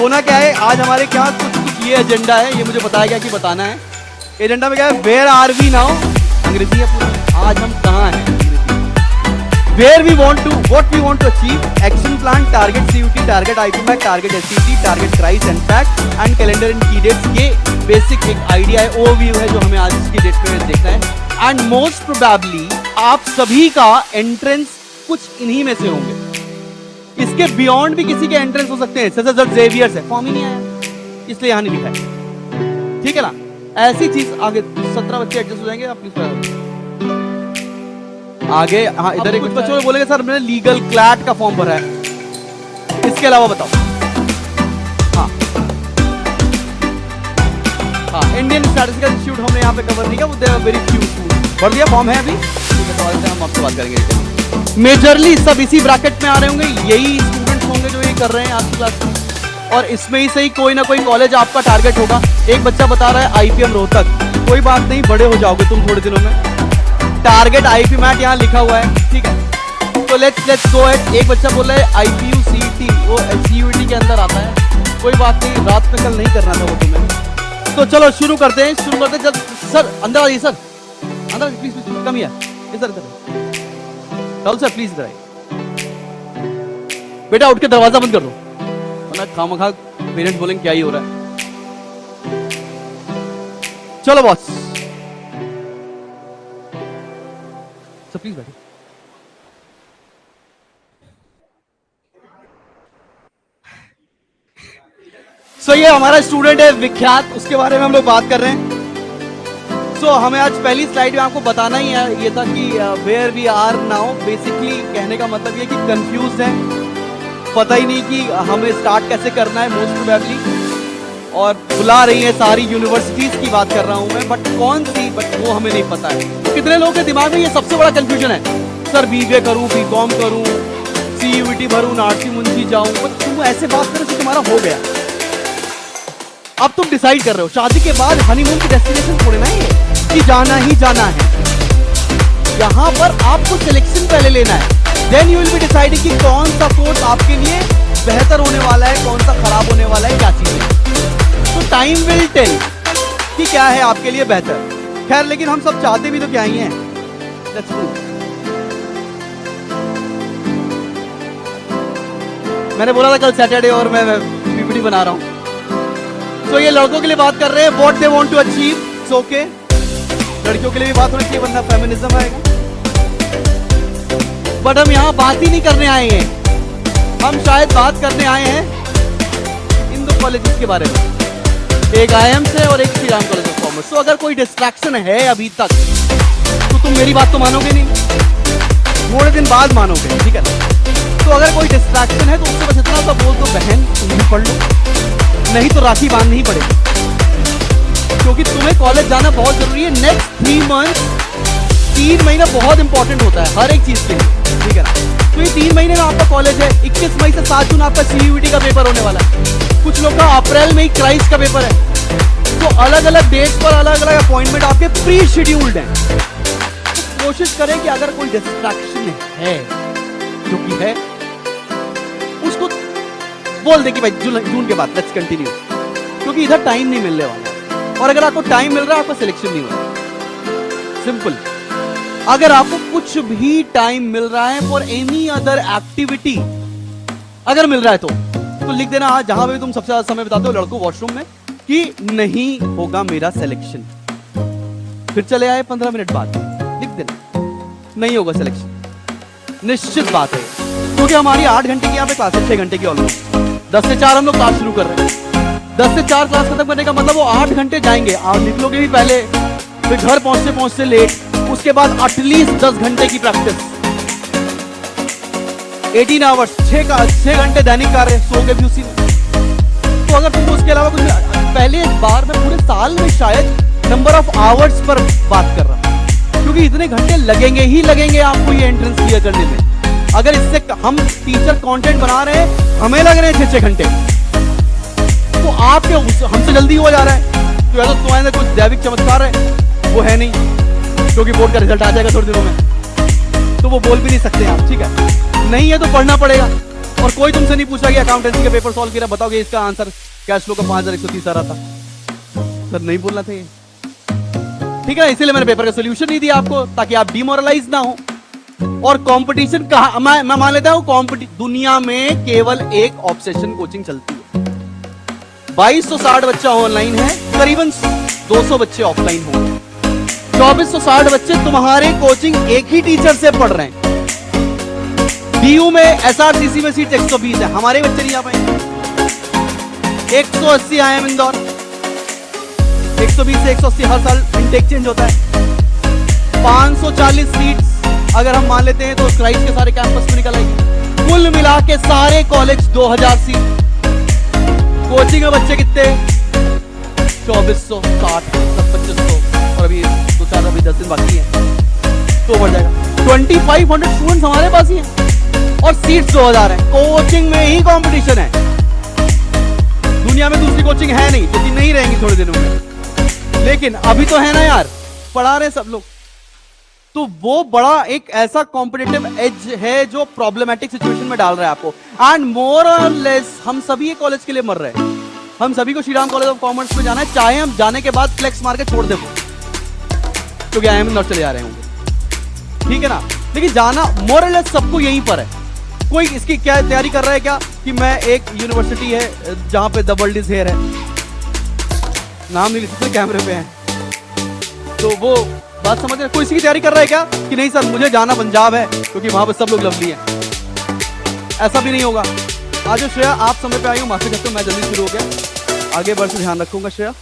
होना क्या है आज हमारे क्या कुछ ये एजेंडा है, ये मुझे बताया गया कि बताना है। एजेंडा में क्या है, वेयर आर वी नाउ, अंग्रेजी है पूरा, आज हम कहाँ हैं, where we want to, what we want to achieve, action plan, target CUT, target IPMAT, target SCT, target price and fact and calendar and key dates. ये बेसिक एक idea है, ओवरव्यू है जो हमें आज की डेट पे देखना है। एंड मोस्ट प्रोबेबली आप सभी का एंट्रेंस कुछ इन्हीं में से होंगे, इसके बियॉन्ड भी किसी के एंट्रेंस हो सकते हैं, जैसे जेवियर्स है, फॉर्म ही नहीं आया इसलिए यहां नहीं लिखा है, ठीक है ना। ऐसी चीज आगे 17 बच्चे एडजस्ट हो जाएंगे आप प्लीज आगे। हाँ इधर कुछ बच्चों ने बोलेंगे सर मैंने लीगल क्लैट का फॉर्म भरा है, इसके अलावा बताओ। हाँ हाँ इंडियन स्टैटिस्टिकल इंस्टीट्यूट हमने यहाँ पे कवर नहीं किया, वो दे वेरी फ्यू स्टूडेंट्स। भर दिया फॉर्म है अभी, ठीक है, तो हम आपसे बात करेंगे। मेजरली सब इसी ब्रैकेट में आ रहे होंगे, यही स्टूडेंट्स होंगे जो ये कर रहे हैं आज की क्लास में, और इसमें ही सही कोई ना कोई कॉलेज आपका टारगेट होगा। एक बच्चा बता रहा है आईपीएम रोहतक, कोई बात नहीं, बड़े हो जाओगे तुम थोड़े दिनों में। टारगेट आईपीमैट यहाँ लिखा हुआ है, ठीक है, तो लेट्स गो अहेड। एक बच्चा बोल रहा है आईपीयू सीईटी, वो सीयूईटी के अंदर आता है, कोई बात नहीं, रात में कल नहीं करना था वो तुम्हें। तो चलो शुरू करते हैं जब सर अंदर आइए, सर अंदर प्लीज प्लीज कम हियर, इधर राहुल सर प्लीज इधर आइए। बेटा उठ के दरवाजा बंद कर दो, वरना खामखा पेरेंट्स बोलेंगे क्या ही हो रहा है। चलो बॉस सर प्लीज बैठो। सो ये हमारा स्टूडेंट है विख्यात, उसके बारे में हम लोग बात कर रहे हैं। सो हमें आज पहली स्लाइड में आपको बताना ही है, ये था कि where we are now. Basically कहने का मतलब ये कि कंफ्यूज है, पता ही नहीं कि हमें स्टार्ट कैसे करना है मोस्ट प्रोबेबली, और बुला रही है सारी यूनिवर्सिटीज की बात कर रहा हूं मैं, बट कौन सी, बट वो हमें नहीं पता है। तो कितने लोगों के दिमाग में ये सबसे बड़ा कंफ्यूजन है, सर बीबीए करूं, बीकॉम करूं, सीयूईटी भरूं, नारसी मुंशी जाऊं, बट तुम ऐसे बात करो कि तुम्हारा हो गया। अब तुम डिसाइड कर रहे हो, शादी के बाद हनीमून की डेस्टिनेशन थोड़ी ना है कि जाना ही जाना है, यहां पर आपको सिलेक्शन पहले लेना है, then you will be deciding कि कौन सा कोर्स आपके लिए बेहतर होने वाला है, कौन सा खराब होने वाला है, क्या चीज है। तो टाइम विल टेल कि क्या है आपके लिए बेहतर। खैर लेकिन हम सब चाहते भी तो क्या ही हैं, लेट्स गो। मैंने बोला था कल सैटरडे और मैं पीपीटी बना रहा हूं। तो ये लड़कों के लिए बात कर रहे हैं, what they want to achieve, it's okay. लड़कियों के लिए भी बात होनी चाहिए वरना फेमिनिज्म आएगा। बट हम यहाँ बात ही नहीं करने आए हैं, हम शायद बात करने आए हैं इन दो कॉलेजेस के बारे में, एक आईएम से और एक Shri Ram college of commerce. तो अगर कोई डिस्ट्रैक्शन है अभी तक तो तुम मेरी बात तो मानोगे नहीं, थोड़े दिन बाद मानोगे, ठीक है। तो अगर कोई डिस्ट्रैक्शन है तो उससे बस इतना सा बोल दो, बहन तुम भी पढ़ लो, नहीं तो राखी बांधनी ही पड़ेगी, क्योंकि तुम्हें कॉलेज जाना बहुत जरूरी है। नेक्स्ट 3 मंथ, 3 महीना बहुत इंपॉर्टेंट होता है हर एक चीज के लिए, ठीक है ना। तो ये 3 महीने में आपका कॉलेज है, 21 मई से 7 जून आपका सीयूईटी का पेपर होने वाला है, कुछ लोग का अप्रैल में ही क्राइस्ट का पेपर है। तो अलग अलग डेट्स पर अलग अलग अपॉइंटमेंट आपके प्री शेड्यूल्ड हैं। तो कोशिश करें कि अगर कोई डिस्ट्रैक्शन है जो कि है उसको बोल दे कि भाई जून के बाद लेट्स कंटिन्यू, क्योंकि इधर टाइम नहीं मिलने वाला, और अगर आपको टाइम मिल रहा है आपका सिलेक्शन नहीं हो रहा। सिंपल, अगर आपको कुछ भी टाइम मिल रहा है फॉर एनी अदर एक्टिविटी, अगर मिल रहा है तो लिख देना आज जहां पे तुम सबसे ज्यादा समय बिताते हो, लड़कों वॉशरूम में, कि नहीं होगा मेरा सिलेक्शन। फिर चले आए 15 मिनट बाद, लिख देना नहीं होगा सिलेक्शन, निश्चित बात है, क्योंकि हमारी 8 घंटे की यहाँ पे क्लास है, 6 घंटे की ऑलमोस्ट। 10 से 4 हम लोग क्लास शुरू कर रहे हैं, 10 से 4 क्लास खत्म करने का मतलब वो 8 घंटे जाएंगे, आप निकलोगे भी पहले, फिर घर पहुंचते लेट, उसके बाद एटलीस्ट 10 घंटे की प्रैक्टिस, 18 आवर्स, 6 घंटे दैनिक कार्य, सो के भी उसी में। तो अगर तुमको उसके अलावा कुछ, पहले बार मैं पूरे साल में शायद नंबर ऑफ आवर्स पर बात कर रहा हूं, क्योंकि इतने घंटे लगेंगे ही लगेंगे आपको ये एंट्रेंस क्लियर करने में। अगर इससे हम टीचर कंटेंट बना रहे हैं, हमें लग रहे हैं 6 घंटे, तो आपके हमसे जल्दी हो जा रहा है, तो या तो तुम्हारे कुछ दैविक चमत्कार है, वो है नहीं, क्योंकि बोर्ड का रिजल्ट आ जाएगा थोड़े दिनों में, तो वो बोल भी नहीं सकते आप, ठीक है। नहीं है तो पढ़ना पड़ेगा, और कोई तुमसे नहीं पूछा कि अकाउंटेंसी का पेपर सॉल्व किया, बताओगे इसका आंसर कैश फ्लो का 5130 आ रहा था। सर नहीं बोलना था ये, ठीक है, इसीलिए मैंने पेपर का सोल्यूशन नहीं दिया आपको, ताकि आप डिमोरलाइज ना हो। और कंपटीशन कहा, मैं मान लेता हूं दुनिया में केवल एक ऑब्सेशन कोचिंग चलती है। 2260 बच्चा ऑनलाइन है, करीबन 200 बच्चे ऑफलाइन होंगे। 2460 बच्चे तुम्हारे कोचिंग एक ही टीचर से पढ़ रहे हैं। डीयू में एसआरसीसी में सीट 120 है, हमारे बच्चे नहीं आ पाएंगे। 180 आईएम इंदौर, 120 से 180 हर साल इनटेक चेंज होता है। 540 सीट्स अगर हम मान लेते हैं तो क्राइस्ट के सारे कैंपस में निकल आएगी। कुल मिला के सारे कॉलेज 2000 सीट। कोचिंग में बच्चे कितने? 2460, 2500, और अभी 10 दिन बाकी है तो बढ़ जाएगा। 2500 स्टूडेंट्स हमारे पास ही हैं और सीट्स 2000 है। कोचिंग में ही कंपटीशन है, दुनिया में दूसरी कोचिंग है नहीं, जो कि नहीं रहेंगी थोड़े दिनों में, लेकिन अभी तो है ना यार, पढ़ा रहे सब लोग। तो वो बड़ा एक ऐसा कॉम्पिटिटिव एज है जो प्रॉब्लमेटिक सिचुएशन में डाल रहा है आपको। एंड मोर और लेस हम सभी ये कॉलेज के लिए मर रहे हैं। हम सभी को श्रीराम कॉलेज ऑफ कॉमर्स में जाना है, चाहे हम जाने के बाद फ्लेक्स मार के छोड़ दे, क्योंकि आईएम इंदौर चले जा रहे होंगे, ठीक है ना। लेकिन जाना मोर और लेस सबको यहीं पर है। कोई इसकी क्या तैयारी कर रहा है क्या कि मैं एक यूनिवर्सिटी है जहां पे द वर्ल्ड इज हियर है, नाम नहीं लिखते कैमरे पे है, तो वो बात समझ रहे। कोई इसकी तैयारी कर रहा है क्या कि नहीं सर मुझे जाना पंजाब है क्योंकि वहां पे सब लोग लवली हैं? ऐसा भी नहीं होगा। आज श्रेया आप समय पे आई हो, माफी चाहता हूं, मैं जल्दी शुरू हो गया, आगे बढ़ से ध्यान रखूंगा श्रेया।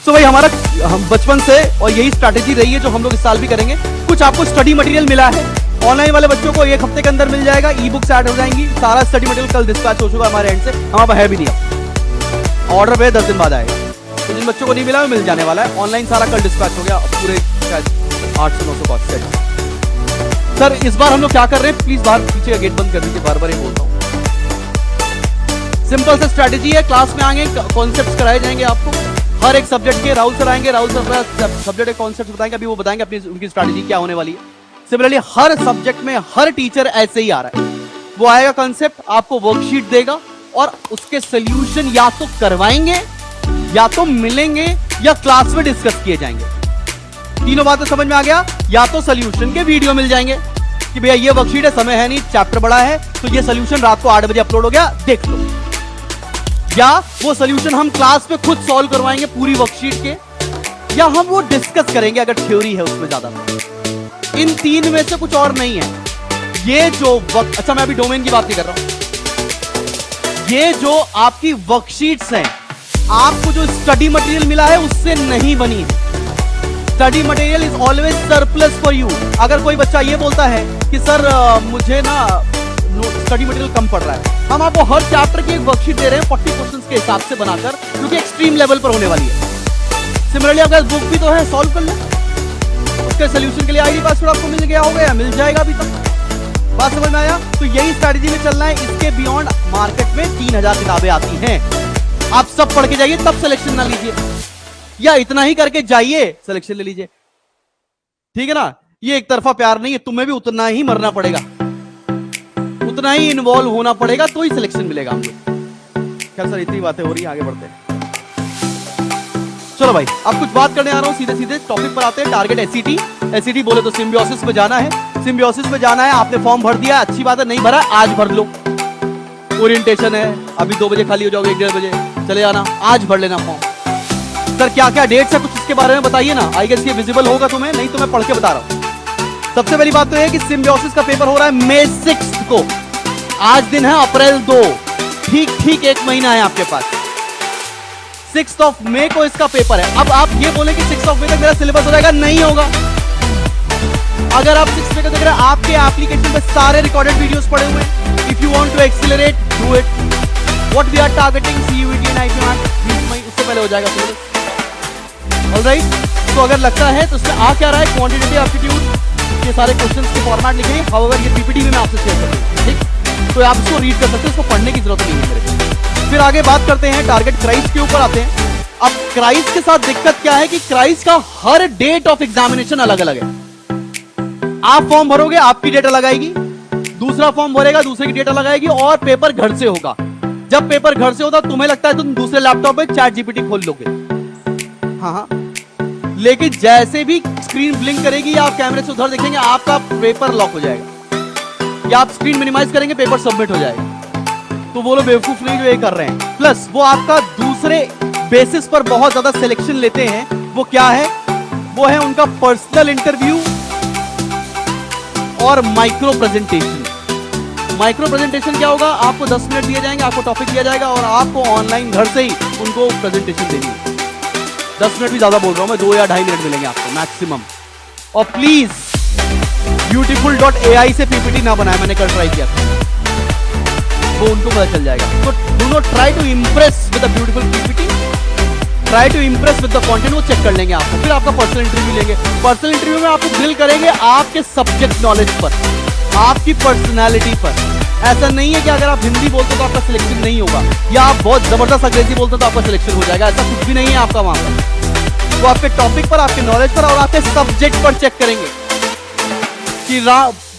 तो भाई हमारा हम बचपन से और यही स्ट्रैटेजी रही है जो हम लोग इस साल भी करेंगे। कुछ आपको स्टडी मटेरियल मिला है, ऑनलाइन वाले बच्चों को एक हफ्ते के अंदर मिल जाएगा, ई बुक्स ऐड हो जाएंगी, सारा स्टडी मटेरियल कल डिस्पैच हो चुका हमारे एंड से, हमारे पास है भी नहीं, ऑर्डर पे 10 दिन बाद आएगा। तो जिन बच्चों को नहीं मिला वो मिल जाने वाला है, ऑनलाइन सारा कल डिस्पैच हो गया, पूरे 800-900 कॉस्ट सेट। सर इस बार हम लोग क्या कर रहे हैं, प्लीज बाहर पीछे का गेट बंद कर दीजिए, बार बार ही बोलता हूँ। सिंपल सा स्ट्रैटेजी है, क्लास में आएंगे, कॉन्सेप्ट्स कराए जाएंगे आपको हर एक सब्जेक्ट के। राहुल सर आएंगे, राहुल सर सब्जेक्ट के कॉन्सेप्ट्स बताएंगे, अभी वो बताएंगे अपनी उनकी स्ट्रैटेजी क्या होने वाली है। सिमिलरली हर सब्जेक्ट में हर टीचर ऐसे ही आ रहा है, वो आएगा कंसेप्ट, आपको वर्कशीट देगा और उसके सोल्यूशन या तो करवाएंगे या तो मिलेंगे या क्लास में डिस्कस किए जाएंगे। तीनों बातें समझ में आ गया। या तो सोल्यूशन के वीडियो मिल जाएंगे कि भैया ये वर्कशीट है, समय है नहीं, चैप्टर बड़ा है, तो ये सोल्यूशन रात को 8 बजे अपलोड हो गया, देख लो। या वो सोल्यूशन हम क्लास में खुद सॉल्व करवाएंगे पूरी वर्कशीट के, या हम वो डिस्कस करेंगे अगर थ्योरी है उसमें ज्यादा। इन तीन में से कुछ और नहीं है। ये जो अच्छा मैं अभी डोमेन की बात नहीं कर रहा हूं, ये जो आपकी वर्कशीट्स हैं, आपको जो स्टडी मटेरियल मिला है उससे नहीं बनी है। Study material is always surplus for you. अगर कोई बच्चा ये बोलता है कि सर मुझे ना स्टडी मटेरियल कम पड़ रहा है, हम आपको हर चैप्टर की एक वर्कशीट दे रहे हैं 40 क्वेश्चंस के हिसाब से बनाकर, जो कि एक्सट्रीम लेवल पर होने वाली है। सिमिलरली अगर बुक भी तो है, सॉल्व कर ले, उसके सोल्यूशन के लिए आईडी पासवर्ड आपको मिल गया होगा या मिल जाएगा अभी तक। बात समझ में आया? तो यही स्ट्रैटेजी में चलना है। इसके बियॉन्ड मार्केट में 3000 किताबें आती हैं, आप सब पढ़ के जाइए, तब सिलेक्शन ना लीजिए, या इतना ही करके जाइए सिलेक्शन ले लीजिए, ठीक है ना। ये एक तरफा प्यार नहीं है, तुम्हें भी उतना ही मरना पड़ेगा, उतना ही इन्वॉल्व होना पड़ेगा, तो ही सिलेक्शन मिलेगा हमको। खैर सर इतनी बातें हो रही है, आगे बढ़ते हैं। चलो भाई अब कुछ बात करने आ रहा हूं, सीधे सीधे टॉपिक पर आते हैं। टारगेट एसईटी, एसईटी बोले तो सिम्बियोसिस में जाना है, सिम्बियोसिस में जाना है। आपने फॉर्म भर दिया, अच्छी बात है, नहीं भरा आज भर लो। ओरिएंटेशन है, अभी 2 बजे खाली हो जाओगे, 1-1:30 बजे चले जाना, आज भर लेना फॉर्म। सर क्या क्या डेट्स है, कुछ इसके बारे में बताइए ना। आई गेस ये विजिबल होगा तुम्हें, नहीं तो मैं पढ़ के बता रहा हूं। सबसे पहली बात तो है कि सिम्बियोसिस का पेपर हो रहा है May 6 को, आज दिन है अप्रैल 2, ठीक 1 महीना है आपके पास। 6 मई को इसका पेपर है। अब आप ये बोले कि 6 मई तक मेरा सिलेबस हो जाएगा, नहीं होगा। अगर आप 6 मई को देख रहे हैं, आपके एप्लीकेशन में सारे रिकॉर्डेड वीडियोस पड़े हुए हैं। If you want to accelerate, do it. What we are targeting CUET and IPMAT 20 मई, उससे पहले हो जाएगा सिलेबस। ऑलराइट, तो अगर लगता है तो उसमें आ क्या रहा है, क्वांटिटेटिव एप्टीट्यूड, ये सारे क्वेश्चंस के फॉर्मेट लिखे हैं। हाउएवर ये पीपीटी में मैं आपसे शेयर कर दूंगा, ठीक, तो आप इसको रीड कर सकते हैं, इसको पढ़ने की जरूरत नहीं है मेरे को। फिर आगे बात करते हैं टारगेट क्राइस्ट के ऊपर आते हैं। अब क्राइस्ट के साथ दिक्कत क्या है कि क्राइस्ट का हर डेट ऑफ एग्जामिनेशन अलग अलग है। आप फॉर्म भरोगे, आपकी डेट अलग आएगी, दूसरा फॉर्म भरेगा, दूसरे की डेट अलग आएगी और पेपर घर से होगा। जब पेपर घर से होता तुम्हें लगता है तुम दूसरे लैपटॉप पे चैट जीपीटी खोल लोगे, हाँ, लेकिन जैसे भी स्क्रीन ब्लिंक करेगी या आप कैमरे से उधर देखेंगे आपका पेपर लॉक हो जाएगा, या आप स्क्रीन मिनिमाइज करेंगे पेपर सबमिट हो जाएगा। तो वो लोग बेवकूफ नहीं जो ये कर रहे हैं। प्लस वो आपका दूसरे बेसिस पर बहुत ज्यादा सिलेक्शन लेते हैं। वो क्या है? वो है उनका पर्सनल इंटरव्यू और माइक्रो प्रेजेंटेशन। माइक्रो प्रेजेंटेशन क्या होगा? आपको 10 मिनट दिए जाएंगे, आपको टॉपिक दिया जाएगा और आपको ऑनलाइन घर से ही उनको प्रेजेंटेशन देनी है। 10 मिनट भी ज्यादा बोल रहा हूं मैं, 2 या 2.5 मिनट मिलेंगे आपको मैक्सिमम। और प्लीज beautiful.ai से पीपीटी ना बनाए, मैंने कल ट्राई किया था, वो उनको पता चल जाएगा। तो do not try to impress with a beautiful PPT, try to impress with the content. वो चेक कर लेंगे आपको, फिर आपका पर्सनल इंटरव्यू लेंगे। पर्सनल इंटरव्यू में आपको ड्रिल करेंगे आपके सब्जेक्ट नॉलेज पर, आपकी पर्सनैलिटी पर। ऐसा नहीं है कि अगर आप हिंदी बोलते हो तो आपका सिलेक्शन नहीं होगा, या आप बहुत जबरदस्त अंग्रेजी बोलते हो तो आपका सिलेक्शन हो जाएगा। ऐसा कुछ भी नहीं है आपका वहां पर। वो आपके टॉपिक पर, आपके नॉलेज पर और आपके सब्जेक्ट पर चेक करेंगे कि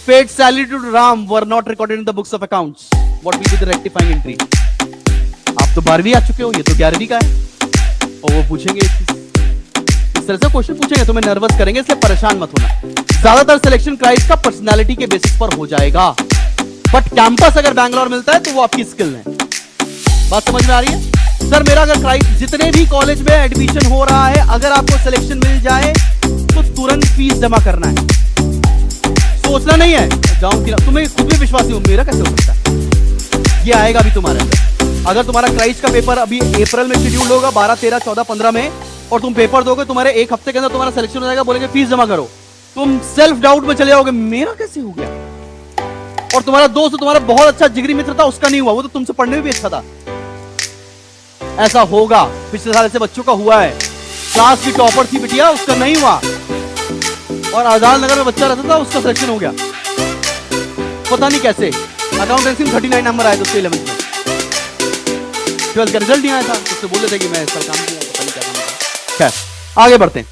paid salary to Ram were not recorded in the books of accounts, what will be the rectifying entry. आप तो 12वीं आ चुके हो, ये तो 11वीं का है। और वो पूछेंगे इस तरह से क्वेश्चन पूछेंगे, तुम्हें नर्वस करेंगे, इसलिए परेशान मत होना। ज्यादातर सिलेक्शन क्राइस का पर्सनालिटी के बेसिस पर हो जाएगा, बट कैंपस अगर बैंगलोर मिलता है तो वो आपकी स्किल है। बात समझ में आ रही है? सर मेरा अगर क्राइस, जितने भी कॉलेज में एडमिशन हो रहा है, अगर आपको सिलेक्शन मिल जाए तो तुरंत फीस जमा करना है, सोचना नहीं है जाऊं कि तुम्हें खुद भी विश्वास नहीं हो, मेरा कैसे हो सकता है, ये आएगा अभी तुम्हारे अंदर। अगर तुम्हारा क्राइस का पेपर अभी अप्रैल में शेड्यूल होगा 12, 13, 14, 15 में, और तुम पेपर दोगे, तुम्हारे 1 हफ्ते के अंदर तुम्हारा सिलेक्शन हो जाएगा, बोलेंगे फीस जमा करो, तुम सेल्फ डाउट में चले जाओगे, मेरा कैसे हो गया। और तुम्हारा दोस्त तुम्हारा बहुत अच्छा जिगरी मित्र था, उसका नहीं हुआ, वो तो तुमसे पढ़ने में भी अच्छा था। ऐसा होगा, पिछले साल ऐसे बच्चों का हुआ है। क्लास की टॉपर थी बिटिया, उसका नहीं हुआ, और आजाद नगर में बच्चा रहता था, उसका सिलेक्शन हो गया, पता नहीं कैसे। अकाउंटेंसी में 39 नंबर आए थे उसके 11th में, 12th का रिजल्ट नहीं आया था, उससे बोल रहे थे कि मैं इस साल काम किया, पता नहीं क्या काम था। खैर आगे बढ़ते हैं।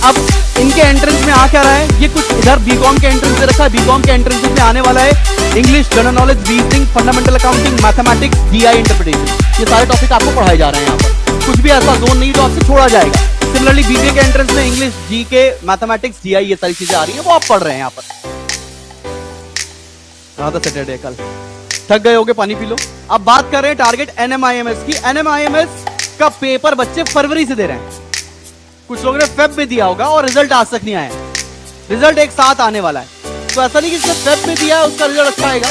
अब इनके एंट्रेंस में आ क्या रहा है? ये कुछ इधर बीकॉम के एंट्रेंस में रखा है। बीकॉम के एंट्रेंस में आने वाला है English, general knowledge, reasoning, fundamental accounting, mathematics, GI interpretation. ये सारे टॉपिक आपको पढ़ाए जा रहे हैं यहाँ पर। कुछ भी ऐसा जोन नहीं जो आपसे छोड़ा जाएगा। सिमिलरली बीबीए के एंट्रेंस में इंग्लिश, जीके, मैथमेटिक्स, जीआई, ये सारी चीजें आ रही है, वो आप पढ़ रहे हैं यहाँ पर। सैटरडे कल थक गए होगे, पानी पी लो। अब बात कर रहे हैं टारगेट एनएमआईएमएस की। एनएमआईएमएस का पेपर बच्चे फरवरी से दे रहे हैं, कुछ लोगों ने फेब में दिया होगा और रिजल्ट आज तक नहीं आया। रिजल्ट एक साथ आने वाला है, तो ऐसा नहीं कि जिसने फेब में दिया है उसका रिजल्ट अच्छा आएगा,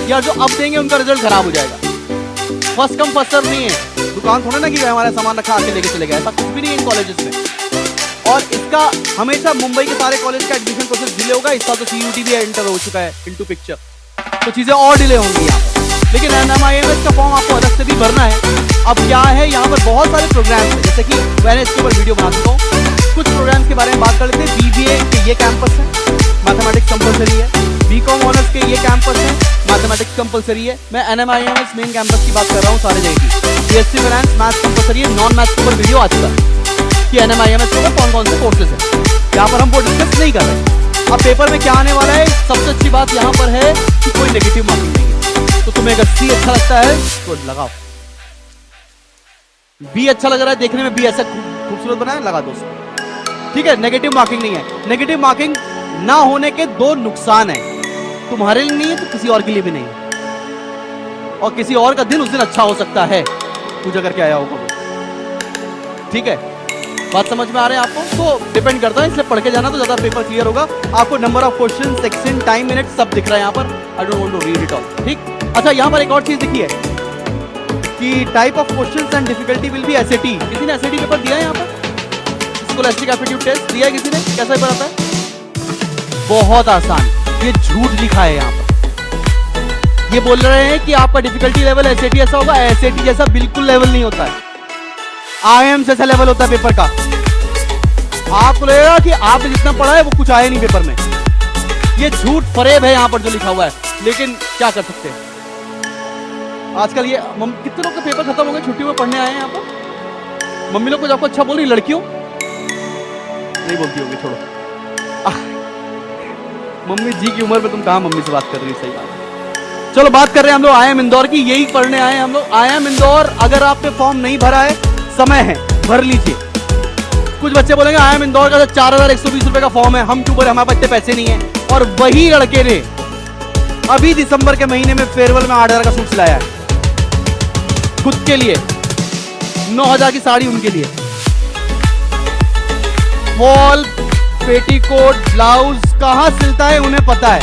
या जो अब देंगे उनका रिजल्ट खराब हो जाएगा। फर्स्ट कम फर्स्ट सर्व नहीं है, दुकान थोड़ा ना कि हमारा सामान रखा आके लेके चले गए, ऐसा कुछ भी नहीं है इन कॉलेजेस में। और इसका हमेशा मुंबई के सारे कॉलेज का एडमिशन प्रोसेस डिले होगा। इस साल तो सीयूटी भी एंटर हो चुका है इनटू पिक्चर, तो चीजें और डिले होंगी यहाँ पर। लेकिन एनएमआईएमएस का फॉर्म आपको अलग से भी भरना है। अब क्या है, यहाँ पर बहुत सारे प्रोग्राम है, जैसे कि मैंने इसके ऊपर वीडियो बना चुका हूँ। कुछ प्रोग्राम्स के बारे में बात कर लेते हैं। बीबीए के ये कैंपस है, मैथमेटिक्स कंपलसरी है। बीकॉम ऑनर्स के ये कैंपस है, मैथमेटिक्स कंपलसरी है। मैं एनएमआईएमएस मेन कैंपस की बात कर रहा हूँ सारे जगह की। बीएससी फाइनेंस मैथ्स कंपलसरी है, नॉन मैथ्स के ऊपर वीडियो आ चुका है कि एनएमआईएमएस के ऊपर कौन कौन से कोर्सेज है। यहाँ पर हम वो डिस्कस नहीं कर रहे। अब पेपर में क्या आने वाला है, सबसे अच्छी बात यहाँ पर है कि कोई नेगेटिव मार्किंग नहीं है। तो तुम्हें अगर सी अच्छा लगता है तो लगाओ, बी अच्छा लग रहा है देखने में, बी ऐसा खूबसूरत बना है, लगा दो। ठीक है, नेगेटिव मार्किंग नहीं है। नेगेटिव मार्किंग ना होने के 2 नुकसान है, तुम्हारे लिए नहीं है तो किसी और के लिए भी नहीं है, और किसी और का दिन उस दिन अच्छा हो सकता है, पूजा करके आया होगा वो। ठीक है, बात समझ में आ रहे हैं आपको? तो डिपेंड करता है, इसलिए पढ़ के जाना तो ज्यादा पेपर क्लियर होगा। आपको number of question, section, time, minute सब दिख रहा है यहाँ पर। I don't want to read it all. ठीक, अच्छा यहाँ पर एक और चीज दिखी है कि type of questions and difficulty will be SAT. किसी ने एसएटी पेपर दिया है यहाँ पर? स्कॉलस्टिक एप्टीट्यूड टेस्ट दिया है किसी ने? कैसा पेपर आता है? बहुत आसान। ये झूठ लिखा है यहाँ पर। ये बोल रहे हैं कि आपका डिफिकल्टी लेवल एसएटी ऐसा होगा, एसएटी जैसा बिल्कुल लेवल नहीं होता है। आईएम जैसा लेवल होता है पेपर का। आपको लगेगा कि आपने जितना पढ़ा है वो कुछ आया नहीं पेपर में। ये झूठ फरेब है यहाँ पर जो लिखा हुआ है, लेकिन क्या कर सकते हैं। आजकल ये कितने लोग का पेपर खत्म हो गए, छुट्टी में पढ़ने आए हैं यहाँ पर। मम्मी लोग को आपको अच्छा बोल रही, लड़कियों नहीं बोलती होगी, छोड़ो। मम्मी जी की उम्र में तुम कहाँ मम्मी से बात कर रही हो, सही बात है। चलो बात कर रहे हैं हम लोग IIM इंदौर की, यही पढ़ने आए हैं हम लोग। IIM इंदौर, अगर आपने फॉर्म नहीं भरा है, समय है, भर लीजिए। कुछ बच्चे बोलेंगे IIM इंदौर का 4120 रुपए का फॉर्म है, हम क्यों भरे, हमारे पास इतने पैसे नहीं है। और वही लड़के ने अभी दिसंबर के महीने में फेयरवेल में 8000 का सूट सिलाया है खुद के लिए, 9000 की साड़ी उनके लिए, फॉल, पेटीकोट, ब्लाउज कहां सिलता है उन्हें पता है।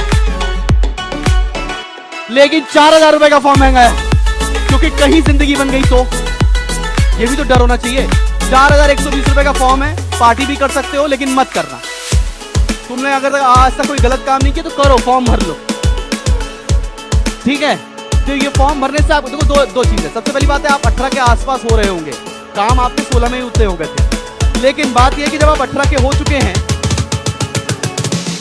लेकिन 4000 रुपए का फॉर्म महंगा है, क्योंकि कहीं जिंदगी बन गई तो ये भी तो डर होना चाहिए। 4120 रुपए का फॉर्म है, पार्टी भी कर सकते हो, लेकिन मत करना। तुमने अगर आज तक कोई गलत काम नहीं किया तो करो, फॉर्म भर लो, ठीक है। तो ये फॉर्म भरने से आपको देखो दो चीजें। सबसे पहली बात है, आप 18 के आसपास हो रहे होंगे, काम आपके 16 में ही उतने हो गए थे। लेकिन बात यह है कि जब आप 18 के हो चुके हैं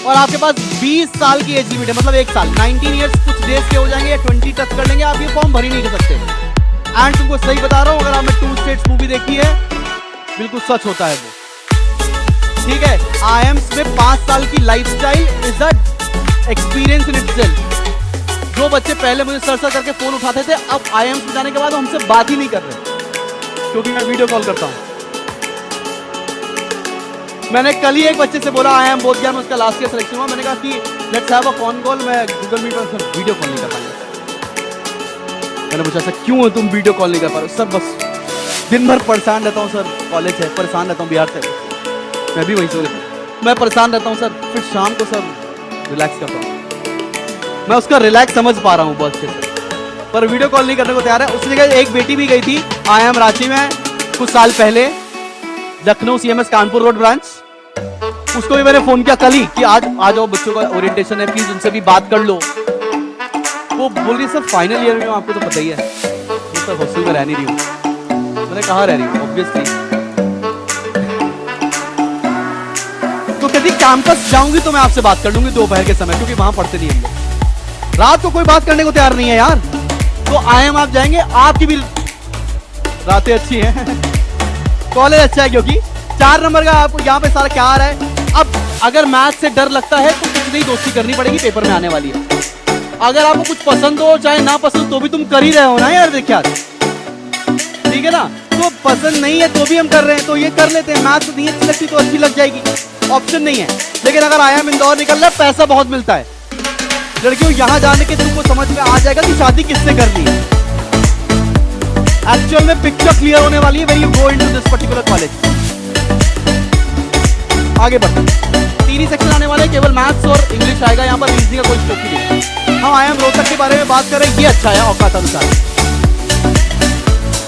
और आपके पास 20 साल की एज लिमिट है, मतलब 1 साल, 19 ईयर्स कुछ डेज के हो जाएंगे या 20 टच कर लेंगे, आप ये फॉर्म भर ही नहीं कर सकते। एंड तुमको सही बता रहा हूं, अगर आपने 2 स्टेट्स मूवी देखी है, बिल्कुल सच होता है वो, ठीक है। IIMs में 5 साल की lifestyle is a experience in itself. जो बच्चे पहले मुझे सर करके फोन उठाते थे, अब IIMs में जाने के बाद हमसे बात ही नहीं कर रहे, क्योंकि मैं वीडियो कॉल करता हूं। मैंने कल ही एक बच्चे से बोला IIM बोधगया में उसका लास्ट ईयर सिलेक्शन हुआ, मैंने कहा कि let's have a phone call, मैं गूगल मीट पर वीडियो कॉल नहीं कर पाऊंगा। मैंने पूछा सर क्यों तुम वीडियो कॉल नहीं कर पा रहे? सर बस दिन भर परेशान रहता हूँ सर, कॉलेज है, परेशान रहता हूँ, बिहार से, मैं भी वहीं से, मैं परेशान रहता हूँ सर, फिर शाम को सर रिलैक्स करता हूँ। मैं उसका रिलैक्स समझ पा रहा हूँ बहुत अच्छे से, पर वीडियो कॉल नहीं करने को तैयार है। उसकी जगह एक बेटी भी गई थी IIM रांची में कुछ साल पहले, Lucknow CMS Kanpur road branch. उसको भी मैंने फोन किया कल ही कि आज आ जाओ, बच्चों का ओरिएंटेशन है, प्लीज उनसे भी बात कर लो। वो बोल रही सर फाइनल ईयर में हूं, आपको तो पता ही है, तो सर हॉस्टल में रह नहीं रही हूँ। मैंने कहा रह रही हूँ, ऑब्वियसली तो कहती कैंपस जाऊंगी तो मैं आपसे बात कर लूंगी दोपहर के समय, क्योंकि वहां पढ़ते नहीं हम, रात को कोई बात करने को तैयार नहीं है यार। तो IIM आप जाएंगे, आपकी भी रातें अच्छी हैं, कॉलेज अच्छा है, क्योंकि 4 नंबर का आपको यहाँ पे सारा क्या आ रहा है। अब अगर मैथ से डर लगता है तो कुछ नहीं, दोस्ती करनी पड़ेगी, पेपर में आने वाली है। अगर आपको कुछ पसंद हो चाहे ना पसंद, तो भी तुम कर ही रहे हो ना यार, देखिए ठीक है ना। तो पसंद नहीं है तो भी हम कर रहे हैं, तो ये कर लेते हैं। मैथ नहीं अच्छी लगती तो अच्छी लग जाएगी, ऑप्शन नहीं है। लेकिन अगर IIM इंदौर निकल रहा है, पैसा बहुत मिलता है, लड़कियों यहां जाने के तुमको समझ में आ जाएगा कि शादी किससे करनी है। एक्चुअल में पिक्चर क्लियर होने वाली है when you go into this particular college. आगे बढ़ते, 3 ही सेक्शन आने वाले, केवल मैथ्स और इंग्लिश आएगा, यहाँ पर रीजनिंग का कोई स्कोप ही नहीं। हम IIM रोहतक के बारे में बात कर रहे हैं, ये अच्छा है औकात अनुसार,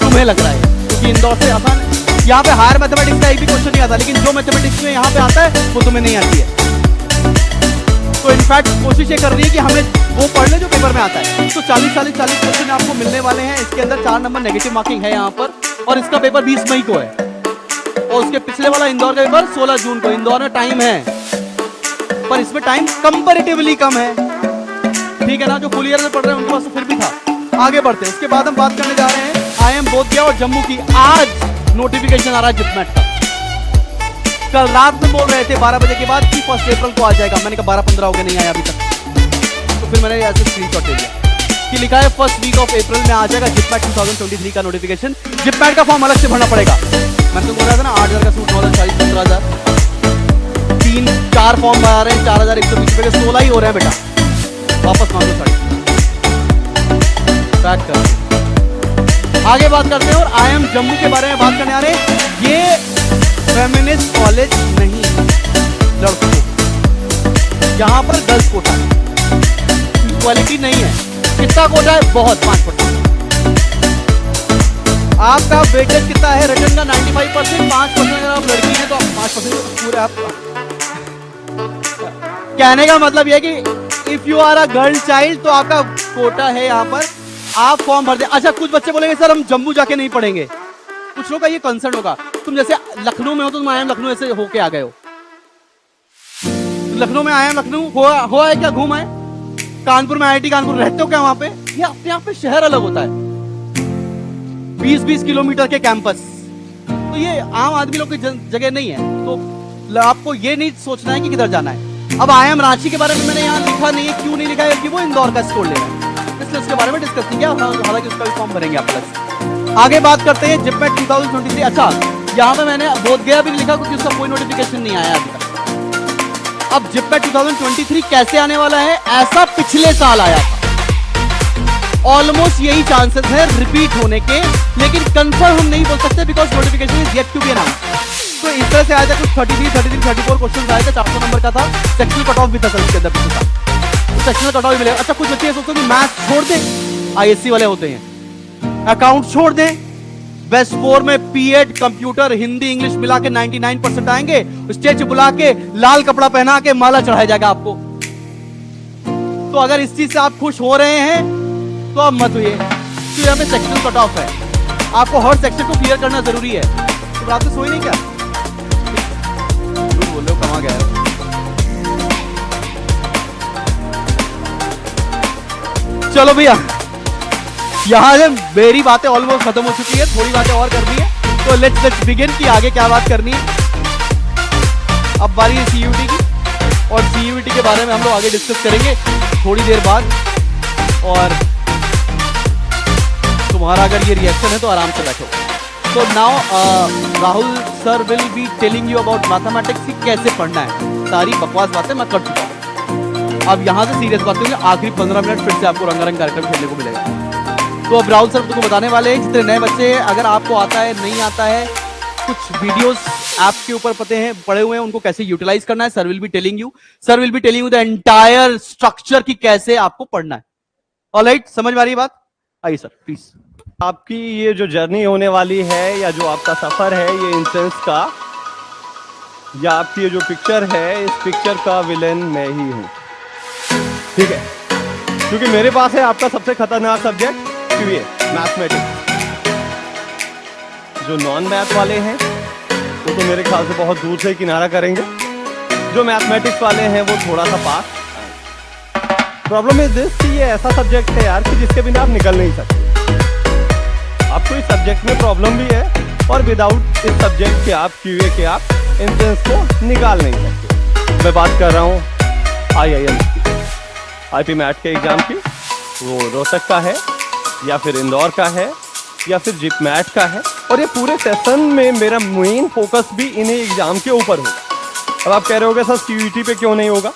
तुम्हें लग रहा है क्योंकि इंदौर से आसान है। यहाँ पे हायर मैथमेटिक्स का एक भी क्वेश्चन नहीं आता, लेकिन जो मैथमेटिक्स में यहाँ पे आता है वो तुम्हें नहीं आती है। तो इनफैक्ट कोशिश ये कर रही है कि हमें वो पढ़ ले जो पेपर में आता है। तो 40 क्वेश्चन आपको मिलने वाले हैं। इसके अंदर 4 नंबर नेगेटिव मार्किंग है यहाँ पर, और इसका पेपर 20 मई को है, और उसके पिछले वाला इंदौर का पेपर 16 जून को। इंदौर में टाइम है, पर इसमें टाइम कंपैरेटिवली कम है, ठीक है ना। जो फुल ईयर में पढ़ रहे हैं उनके पास तो फिर भी था। आगे बढ़ते हैं, उसके बाद हम बात करने जा रहे हैं IIM बोधगया और जम्मू की। आज नोटिफिकेशन आ रहा है जिपमेट का, कल रात में बोल रहे थे 12 बजे के बाद कि 1 अप्रैल को आ जाएगा। मैंने कहा 12-15 हो गए, नहीं आया अभी तक। तो फिर मैंने ऐसे स्क्रीनशॉट ले लिया कि लिखा है फर्स्ट वीक ऑफ अप्रैल में आ जाएगा जिपमेट 2023 का नोटिफिकेशन। जिपमेट का फॉर्म अलग से भरना पड़ेगा। मैंने तो बोल रहा था ना 8000 का सूट, 9000, 15000, 3-4 फॉर्म भरा रहे हैं, 4120 रुपए के 16 ही हो रहे हैं बेटा। वापस मांगो साड़ी, पैक कर। आगे बात करते हैं और IIM जम्मू के बारे में बात करने आ रहे हैं। ये फेमिनिस्ट कॉलेज नहीं है लड़कों, यहाँ पर गर्ल्स कोटा है, इक्वालिटी नहीं है। कितना कोटा है? बहुत, 5%। आपका वेटेज कितना है रिटर्न का? 95%। 5% अगर आप लड़की हैं तो 5% पूरे आप। कहने का मतलब यह कि if you are a girl child तो आपका कोटा है यहाँ पर, आप फॉर्म भर दे। अच्छा, कुछ बच्चे बोलेंगे सर हम जम्मू जाके नहीं पढ़ेंगे, कुछ लोगों का ये कंसर्न होगा। तुम जैसे लखनऊ में हो तो तुम IIM लखनऊ ऐसे होके आ गए हो, लखनऊ में IIM लखनऊ हुआ है क्या? घूमा है? कानपुर में IIT कानपुर रहते हो क्या वहां पे? ये अपने आप पे शहर अलग होता है, 20-20 किलोमीटर के कैंपस। तो ये आम आदमी लोग की जगह नहीं है। तो आपको ये नहीं सोचना है कि किधर जाना है, अब IIM रांची के बारे में मैंने यहाँ लिखा नहीं है, क्यों नहीं लिखा है कि वो इंदौर का स्कोर ले रहा है, इसलिए उसके बारे में डिस्कस नहीं किया, हालांकि उसका भी फॉर्म भरेंगे आप प्लस। आगे बात करते हैं जिपमेट 2023। अच्छा, यहाँ पे मैंने बोधगया भी लिखा क्योंकि उसका कोई नोटिफिकेशन नहीं आया अभी तक। अब जिपमेट 2023 कैसे आने वाला है, ऐसा पिछले साल आया था, ऑलमोस्ट यही चांसेस है रिपीट होने के, लेकिन कंफर्म हम नहीं बोल सकते because notification is yet to be announce. तो इस तरह से आया था, कुछ 33, 33, 34 क्वेश्चन आए थे, 400 नंबर का था, सेक्शनल कट ऑफ भी था सर इसके अंदर, सेक्शनल कट ऑफ भी मिलेगा। अच्छा, कुछ बच्चे सोचते हैं मैथ्स छोड़ दें, ISC वाले होते हैं, अकाउंट छोड़ दें, बेस्ट 4 में पीएड, कंप्यूटर, हिंदी, इंग्लिश मिला के 99% आएंगे, स्टेज बुला के लाल कपड़ा पहना के माला चढ़ाया जाएगा आपको। तो अगर इस चीज से आप खुश हो रहे हैं तो आप मत हुए, तो यहाँ पे सेक्शनल कट ऑफ है, आपको हर सेक्शन को क्लियर करना जरूरी है। तो रात में सोई नहीं क्या, बोल रहे हो कहाँ गया है? चलो भैया, यहां से मेरी बातें ऑलमोस्ट खत्म हो चुकी है, थोड़ी बातें और करनी है, तो लेट्स बिगिन कि आगे क्या बात करनी है। अब बारी है CUET की, और CUET के बारे में हम लोग आगे डिस्कस करेंगे थोड़ी देर बाद। और तुम्हारा अगर ये रिएक्शन है तो आराम से बैठो। तो now Rahul sir will be telling you about mathematics की कैसे पढ़ना है। सारी बकवास बातें मैं कर चुका हूँ, अब यहाँ से सीरियस बात करेंगे। आखिरी 15 मिनट फिर से आपको रंगारंग कार्यक्रम खेलने को मिलेगा। तो अब राहुल सर तुमको बताने वाले हैं, जितने नए बच्चे हैं, अगर आपको आता है नहीं आता है, कुछ वीडियोस ऐप के ऊपर पड़े हुए हैं, उनको कैसे यूटिलाइज करना है, sir will be telling you the entire structure की कैसे आपको पढ़ना है। ऑलराइट, समझ में आ रही है बात? आइए सर प्लीज। आपकी ये जो जर्नी होने वाली है, या जो आपका सफर है ये इंसेंस का, या आपकी ये जो पिक्चर है, इस पिक्चर का विलेन मैं ही हूं, ठीक है? क्योंकि मेरे पास है आपका सबसे खतरनाक सब्जेक्ट QA मैथमेटिक्स। जो नॉन मैथ वाले हैं वो तो मेरे ख्याल से बहुत दूर से किनारा करेंगे, जो मैथमेटिक्स वाले हैं वो थोड़ा सा पास। प्रॉब्लम इज दिस कि ये ऐसा सब्जेक्ट है यार कि जिसके बिना आप निकल नहीं सकते। आपको इस सब्जेक्ट में प्रॉब्लम भी है, और विदाउट इस सब्जेक्ट के आप QA के आप एंट्रेंस को निकाल नहीं सकते। मैं बात कर रहा हूँ IIM की, IP मैट के एग्जाम की। वो रोहतक का है, या फिर इंदौर का है, या फिर जिप मैट का है। और ये पूरे सेशन में मेरा मेन फोकस भी इन्हीं एग्जाम के ऊपर होगा। अब आप कह रहे होगे सर CUET पे क्यों नहीं होगा,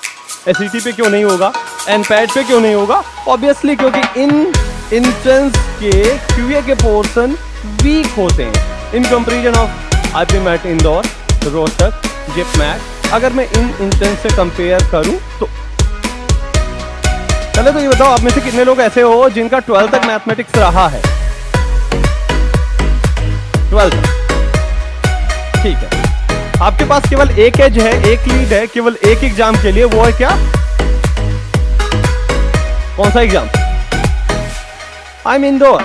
SET पे क्यों नहीं होगा, NPAT पे क्यों नहीं होगा? ऑब्वियसली क्योंकि इन इंट्रेंस के QA के पोर्शन वीक होते हैं in comparison of IP MAT Indore, Rohtak, JIPMAT. अगर मैं इन इंट्रेंस से कंपेयर करूं तो चलो, तो ये बताओ आप में से कितने लोग ऐसे हो जिनका 12th तक मैथमेटिक्स रहा है? 12th, ठीक है। आपके पास केवल एक एज है, एक लीड है, केवल एक एग्जाम के लिए। वो है क्या? कौन सा एग्जाम? I mean Indore.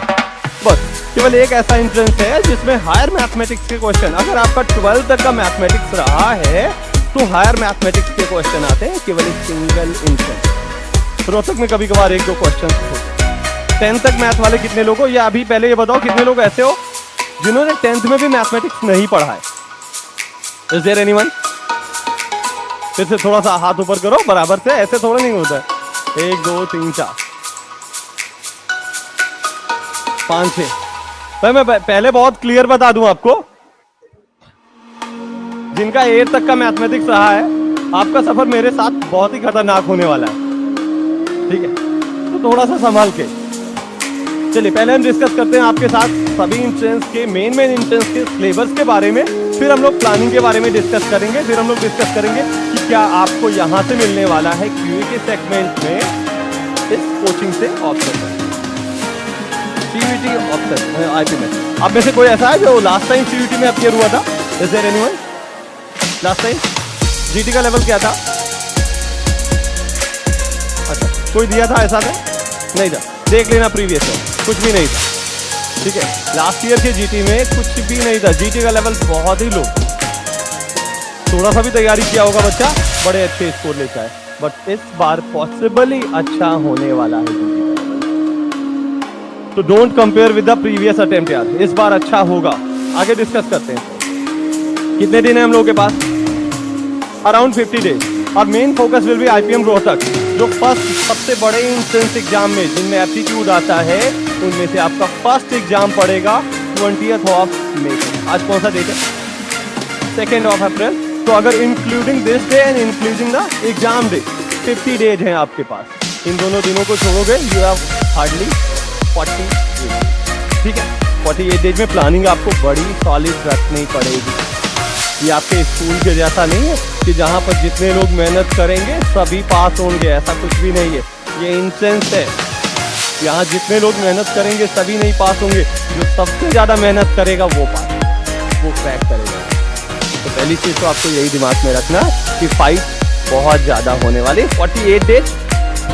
बस केवल एक ऐसा एंट्रेंस है जिसमें हायर मैथमेटिक्स के क्वेश्चन, अगर आपका 12th तक का मैथमेटिक्स रहा है तो हायर मैथमेटिक्स के क्वेश्चन आते हैं केवल एक सिंगल एंट्रेंस। रोहतक में कभी कभार 1-2 क्वेश्चन होते हैं। 10th तक मैथ वाले कितने लोग हो, या अभी पहले ये बताओ कितने लोग ऐसे हो जिन्होंने 10th में भी मैथमेटिक्स नहीं पढ़ा है? Is there anyone? फिर से थोड़ा सा हाथ ऊपर करो बराबर से, ऐसे थोड़ा नहीं होता है। 1 2 3 4 5 6। भाई मैं पहले बहुत क्लियर बता दूं आपको, जिनका 8 तक का मैथमेटिक्स रहा है, आपका सफर मेरे साथ बहुत ही खतरनाक होने वाला है, ठीक है? तो थोड़ा सा संभाल के चलिए। पहले हम डिस्कस करते हैं आपके साथ सभी इंट्रेंस के मेन इंट्रेंस के सिलेबस के बारे में, फिर हम लोग प्लानिंग के बारे में डिस्कस करेंगे, फिर हम लोग डिस्कस करेंगे कि क्या आपको यहाँ से मिलने वाला है QA के सेगमेंट में इस कोचिंग से ऑप्शन है। CUET ऑप्शन IP में आप में से कोई ऐसा है जो लास्ट टाइम CUET में अपीयर हुआ था? Is there anyone? Last time GT का लेवल क्या था? अच्छा, कोई दिया था ऐसा था? नहीं था। देख लेना प्रीवियस है, कुछ भी नहीं था, ठीक है? लास्ट ईयर के GT में कुछ भी नहीं था। GT का लेवल बहुत ही लो, थोड़ा सा भी तैयारी किया होगा बच्चा, बड़े अच्छे स्कोर लेता है। बट इस बार पॉसिबली अच्छा होने वाला है। तो don't compare with the previous attempt यार, इस बार अच्छा होगा। आगे डिस्कस करते हैं। कितने दिन है हम लोगों के पास? Around 50 days. और main focus will be IPM Rohtak, जो फर्स्ट सबसे बड़े इंट्रेंस एग्जाम में जिनमें एप्टीट्यूड आता है उनमें से आपका फर्स्ट एग्जाम पड़ेगा 20th ऑफ मे। आज कौन सा डेट है? 2nd of April. तो अगर including this day and including the exam day 50 days हैं आपके पास। इन दोनों दिनों को छोड़ोगे यू हैव हार्डली 48 डेज। ठीक है, 48 डेज में प्लानिंग आपको बड़ी सॉलिड रखनी पड़ेगी। ये आपके स्कूल के जैसा नहीं है कि जहाँ पर जितने लोग मेहनत करेंगे सभी पास होंगे, ऐसा कुछ भी नहीं है। ये इंसेंस है, यहाँ जितने लोग मेहनत करेंगे सभी नहीं पास होंगे, जो सबसे ज़्यादा मेहनत करेगा वो पास, वो क्रैक करेगा। तो पहली चीज़ तो आपको यही दिमाग में रखना कि फाइट बहुत ज़्यादा होने वाली। 48 डेज,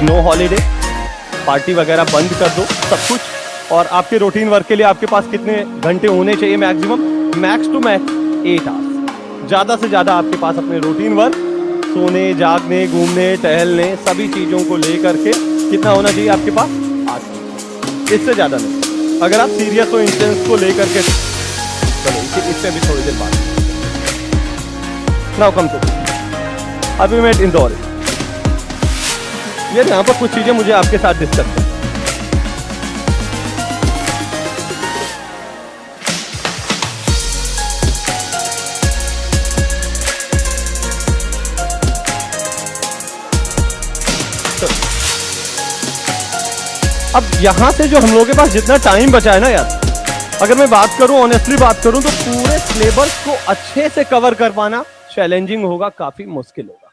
नो हॉलीडे, पार्टी वगैरह बंद कर दो सब कुछ। और आपके रूटीन वर्क के लिए आपके पास कितने घंटे होने चाहिए? Maximum, max to max 8 hours. ज़्यादा से ज़्यादा आपके पास अपने रूटीन वर्क, सोने, जागने, घूमने, टहलने, सभी चीज़ों को लेकर के कितना होना चाहिए आपके पास? 8। इससे ज़्यादा नहीं। अगर आप सीरियस हो इंटेंस को लेकर के, चलो इससे भी थोड़ी देर बाद। नाउ कम टू अभी मैं इंदौर, ये यहाँ पर कुछ चीज़ें मुझे आपके साथ डिस्कस करनी। अब यहां से जो हम लोगों के पास जितना टाइम बचा है ना यार, अगर मैं बात करूं, ऑनेस्टली बात करूं, तो पूरे सिलेबस को अच्छे से कवर कर पाना चैलेंजिंग होगा, काफी मुश्किल होगा।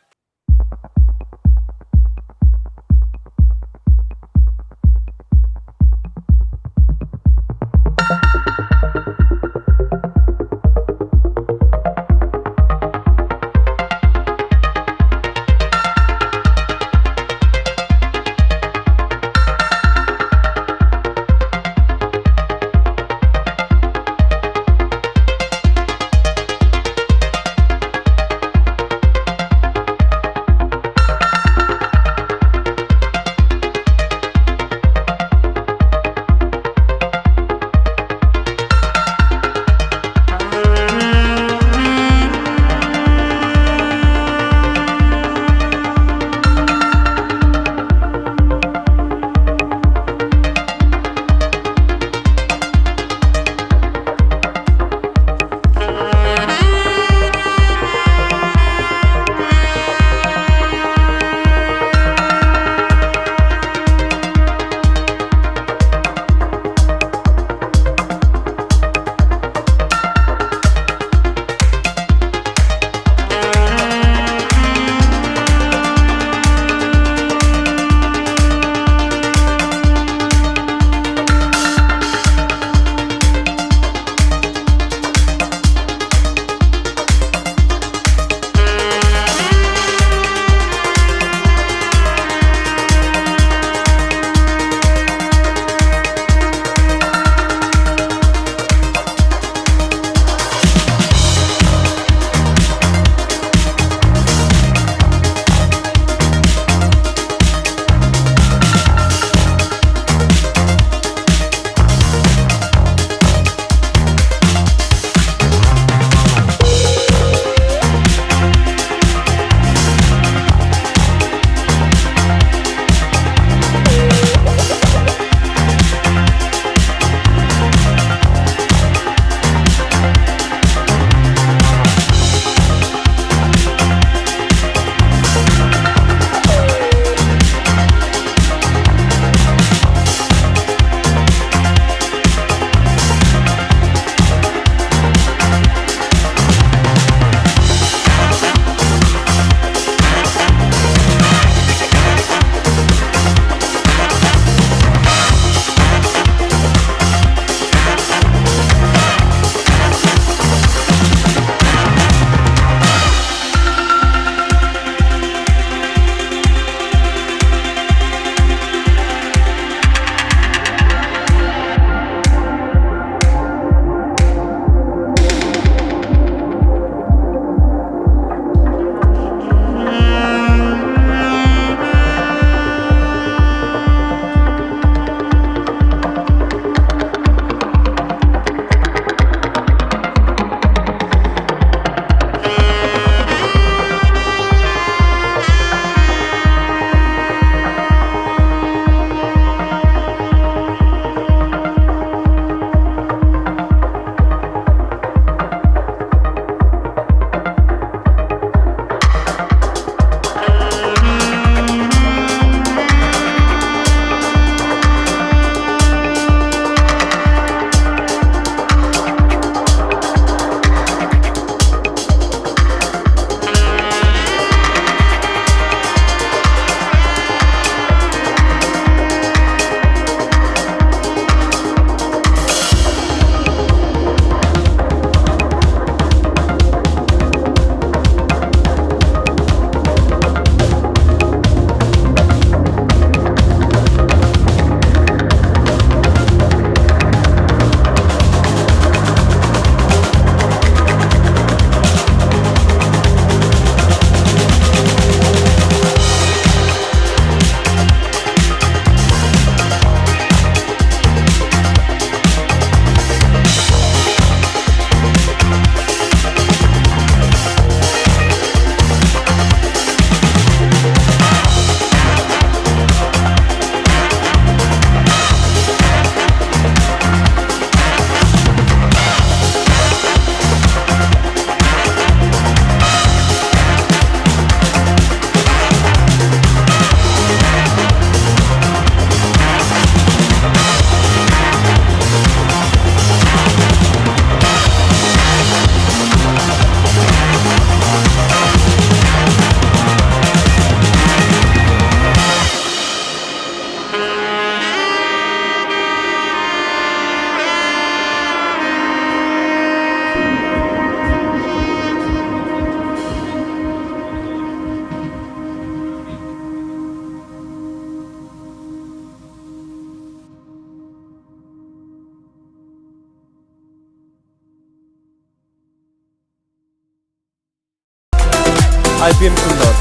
IPM इंदौर।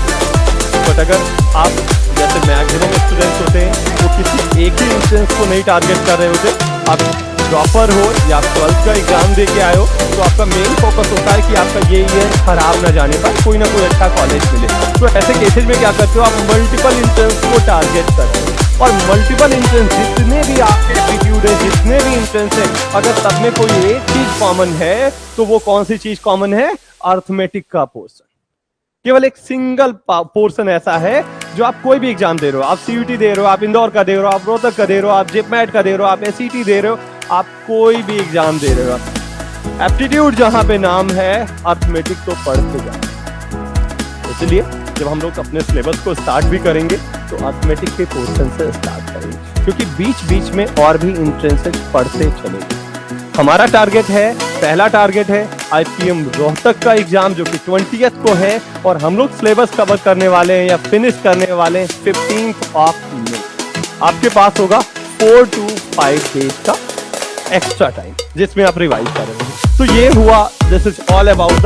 बट अगर आप जैसे मैक्सिमम स्टूडेंट्स होते हैं वो किसी एक ही इंस्टेंस को नहीं टारगेट कर रहे होते, आप ड्रॉपर हो या आप 12th का एग्जाम दे के आए हो, तो आपका मेन फोकस होता है कि आपका ये ईयर खराब ना जाने पर कोई ना कोई अच्छा कॉलेज मिले। तो ऐसे केसेज में क्या करते हो, आप मल्टीपल इंट्रेंस को टारगेट करते हो, और मल्टीपल इंट्रेंस जितने भी आपके एप्टीट्यूड है, जितने भी इंट्रेंस है, अगर सब में कोई एक चीज कॉमन है तो वो कौन सी चीज कॉमन है, अर्थमेटिक का पोर्शन। केवल एक सिंगल पोर्शन ऐसा है जो आप कोई भी एग्जाम दे रहे हो, आप CUT दे रहे हो, आप इंदौर का दे रहे हो, आप रोहतक का दे रहे हो, आप JEPMAT का दे रहे हो, आप SET दे रहे हो, आप कोई भी एग्जाम दे रहे हो, एप्टीट्यूड जहां पे नाम है, अर्थमेटिक तो पढ़ते जाओ। इसलिए जब हम लोग अपने सिलेबस को स्टार्ट भी करेंगे तो अर्थमेटिक के पोर्शन से स्टार्ट करेंगे, क्योंकि बीच बीच में और भी इंट्रेंसेस पढ़ते चलेंगे। हमारा टारगेट है, पहला टारगेट है IPM रोहतक का एग्जाम जो कि 20th को है, और हम लोग सिलेबस कवर करने वाले हैं या फिनिश करने वाले हैं 15th ऑफ मई। आपके पास होगा 4 to 5 डेज का एक्स्ट्रा टाइम जिसमें आप रिवाइज करेंगे। तो ये हुआ, this is all about the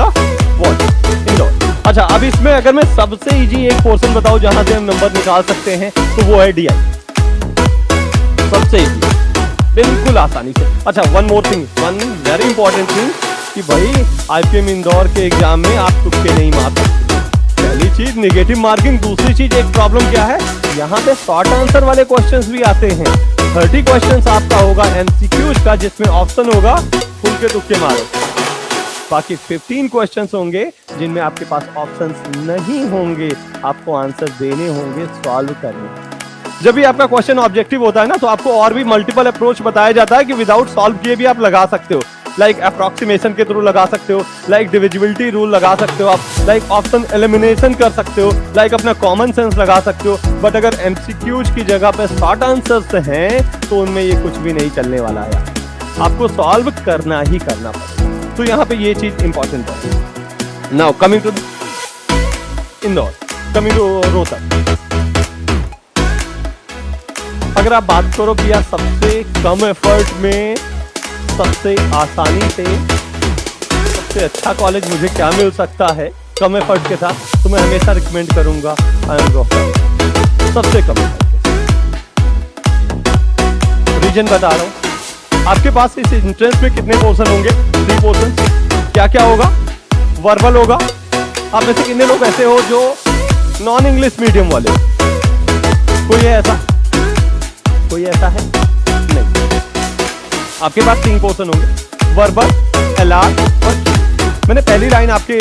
what Indore. अच्छा, अब इसमें अगर मैं सबसे इजी एक पोर्शन बताऊं जहां से हम नंबर निकाल सकते हैं तो वो है DI। सबसे इजी, बिल्कुल आसानी से। अच्छा, one more thing, one very important thing कि भाई IPM इंदौर के एग्जाम में आप तुक्के नहीं मार सकते। पहली चीज नेगेटिव मार्किंग, दूसरी चीज एक प्रॉब्लम क्या है, यहाँ पे शॉर्ट आंसर वाले क्वेश्चंस भी आते हैं। 30 क्वेश्चंस आपका होगा MCQs का, जिसमें ऑप्शन होगा खुल के तुक्के मारो। बाकी 15 क्वेश्चंस होंगे जिनमें आपके पास ऑप्शंस नहीं होंगे, आपको आंसर देने होंगे, सॉल्व करने। जब भी आपका क्वेश्चन ऑब्जेक्टिव होता है ना, तो आपको और भी मल्टीपल अप्रोच बताया जाता है कि विदाउट सॉल्व किए भी आप लगा सकते हो। लाइक अप्रोक्सीमेशन के थ्रू लगा सकते हो, लाइक डिविजिबिलिटी रूल लगा सकते हो आप, लाइक ऑप्शन एलिमिनेशन कर सकते हो, लाइक अपना कॉमन सेंस लगा सकते हो। बट अगर MCQs की जगह पे शॉर्ट आंसर्स हैं तो उनमें ये कुछ भी नहीं चलने वाला है, आपको सॉल्व करना ही करना पड़ेगा। तो यहाँ पे ये चीज इंपॉर्टेंट है। Now coming to Indore, coming to Rohtak. अगर आप बात करो कि यार सबसे कम एफर्ट में सबसे आसानी से सबसे अच्छा कॉलेज मुझे क्या मिल सकता है कम एफर्ट के साथ, तो मैं हमेशा रिकमेंड करूंगा IIM रोहतक। सबसे कम एफर्ट। रीजन बता रहा हूं, आपके पास इस एंट्रेंस में कितने पोर्शन होंगे, 3 पोर्शन। क्या क्या होगा, वर्बल होगा। आप में से कितने लोग ऐसे हो जो नॉन इंग्लिश मीडियम वाले, कोई है ऐसा, कोई ऐसा है नहीं। आपके पास 3 पोर्शन होंगे, वर्बल, LR और Q। मैंने पहली लाइन आपके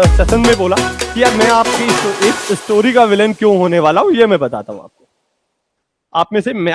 सेशन में बोला कि यार मैं आपकी इस स्टोरी का विलेन क्यों होने वाला हूं, ये मैं बताता हूं आपको। आप में से मैं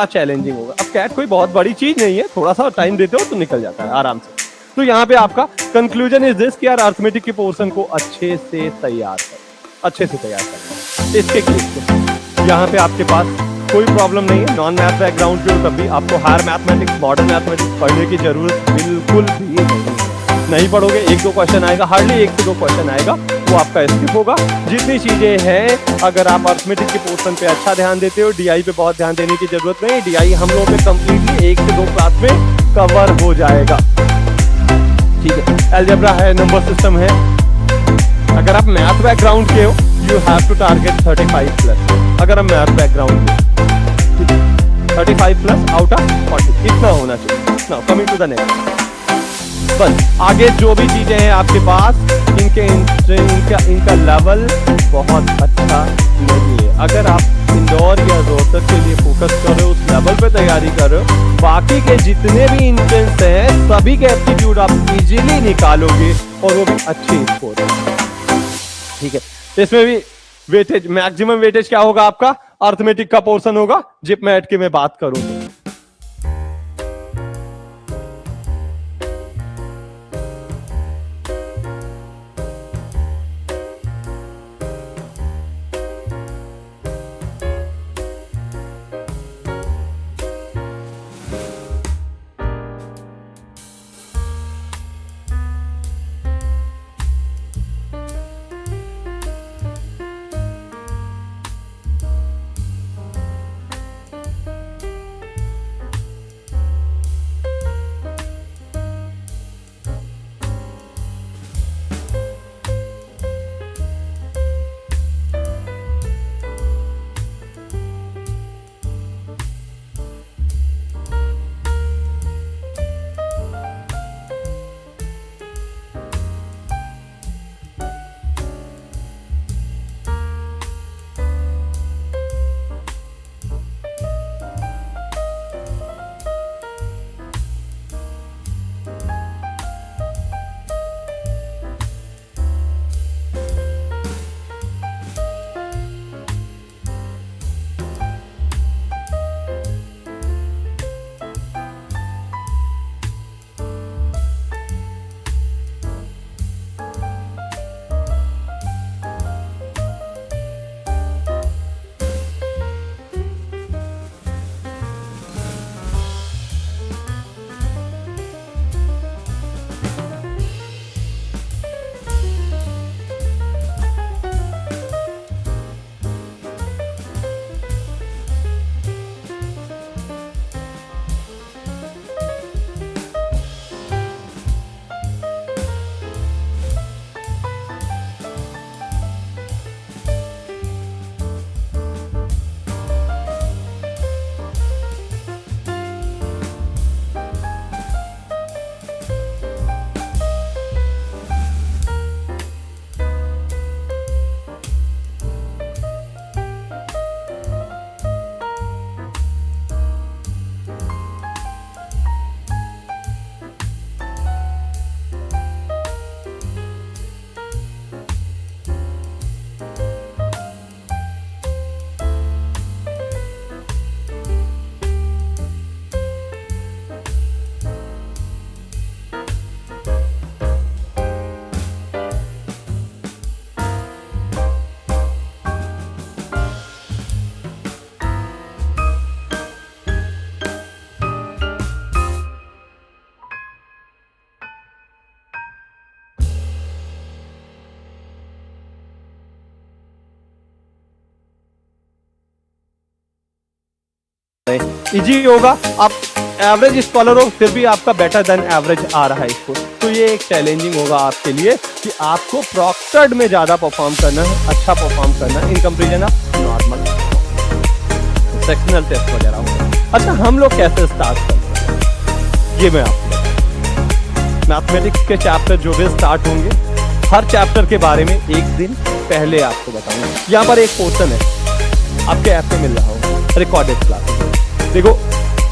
चैलेंजिंग होगा। अब कैट कोई बहुत बड़ी चीज नहीं है, थोड़ा सा टाइम देते हो तो निकल जाता है आराम से। तो यहाँ पे आपका कंक्लूजन इज दिस कि यार अर्थमेटिक के पोर्शन को अच्छे से तैयार करना इसके केस यहाँ पे आपके पास कोई प्रॉब्लम नहीं है। नॉन मैथ बैकग्राउंड के हो तब भी आपको हायर मैथमेटिक्स, मॉडर्न मैथमेटिक्स पढ़ने की जरूरत बिल्कुल भी नहीं पढ़ोगे। 1-2 क्वेश्चन आएगा, हार्डली 1 से 2 क्वेश्चन आएगा, वो आपका स्किप होगा। जितनी चीजें हैं, अगर आप अर्थमेटिक के पोर्शन पे अच्छा ध्यान देते हो, डीआई पे बहुत ध्यान देने की जरूरत नहीं। डीआई हम लोगों पे कंप्लीटली 1 से 2 क्लास में कवर हो जाएगा, ठीक है। अलजेब्रा है, नंबर सिस्टम है। अगर आप मैथ बैकग्राउंड के हो, यू हैव टू टारगेट 35+। अगर हम मैथ बैकग्राउंड के 35+ आउट ऑफ 40 इतना होना चाहिए। Now coming to the next, बस आगे जो भी चीजें हैं आपके पास, इनका लेवल बहुत अच्छा नहीं है। अगर आप इंदौर या रोहतक के लिए फोकस कर रहे हो, उस लेवल पे तैयारी कर रहे हो, बाकी के जितने भी इंट्रेंस हैं सभी के एप्टीट्यूड आप इजीली निकालोगे और वो भी अच्छे स्कोर, ठीक है। इसमें भी वेटेज, मैक्सिमम वेटेज क्या होगा आपका? अर्थमेटिक का पोर्शन होगा। जिप मैट की मैं बात करूं तो इजी होगा। आप एवरेज स्कॉलर हो फिर भी आपका बेटर देन एवरेज आ रहा है इसको, तो ये एक चैलेंजिंग होगा आपके लिए कि आपको प्रॉक्टर्ड में ज्यादा परफॉर्म करना है, अच्छा परफॉर्म करना है in comparison of normal sectional test वगैरह होगा। अच्छा, हम लोग कैसे स्टार्ट करते हैं ये मैं आपको, मैथमेटिक्स के चैप्टर जो भी स्टार्ट होंगे हर चैप्टर के बारे में एक दिन पहले आपको बताऊंगा। यहाँ पर एक पोर्शन है आपके ऐप में मिल रहा होगा, रिकॉर्डेड क्लासेस। देखो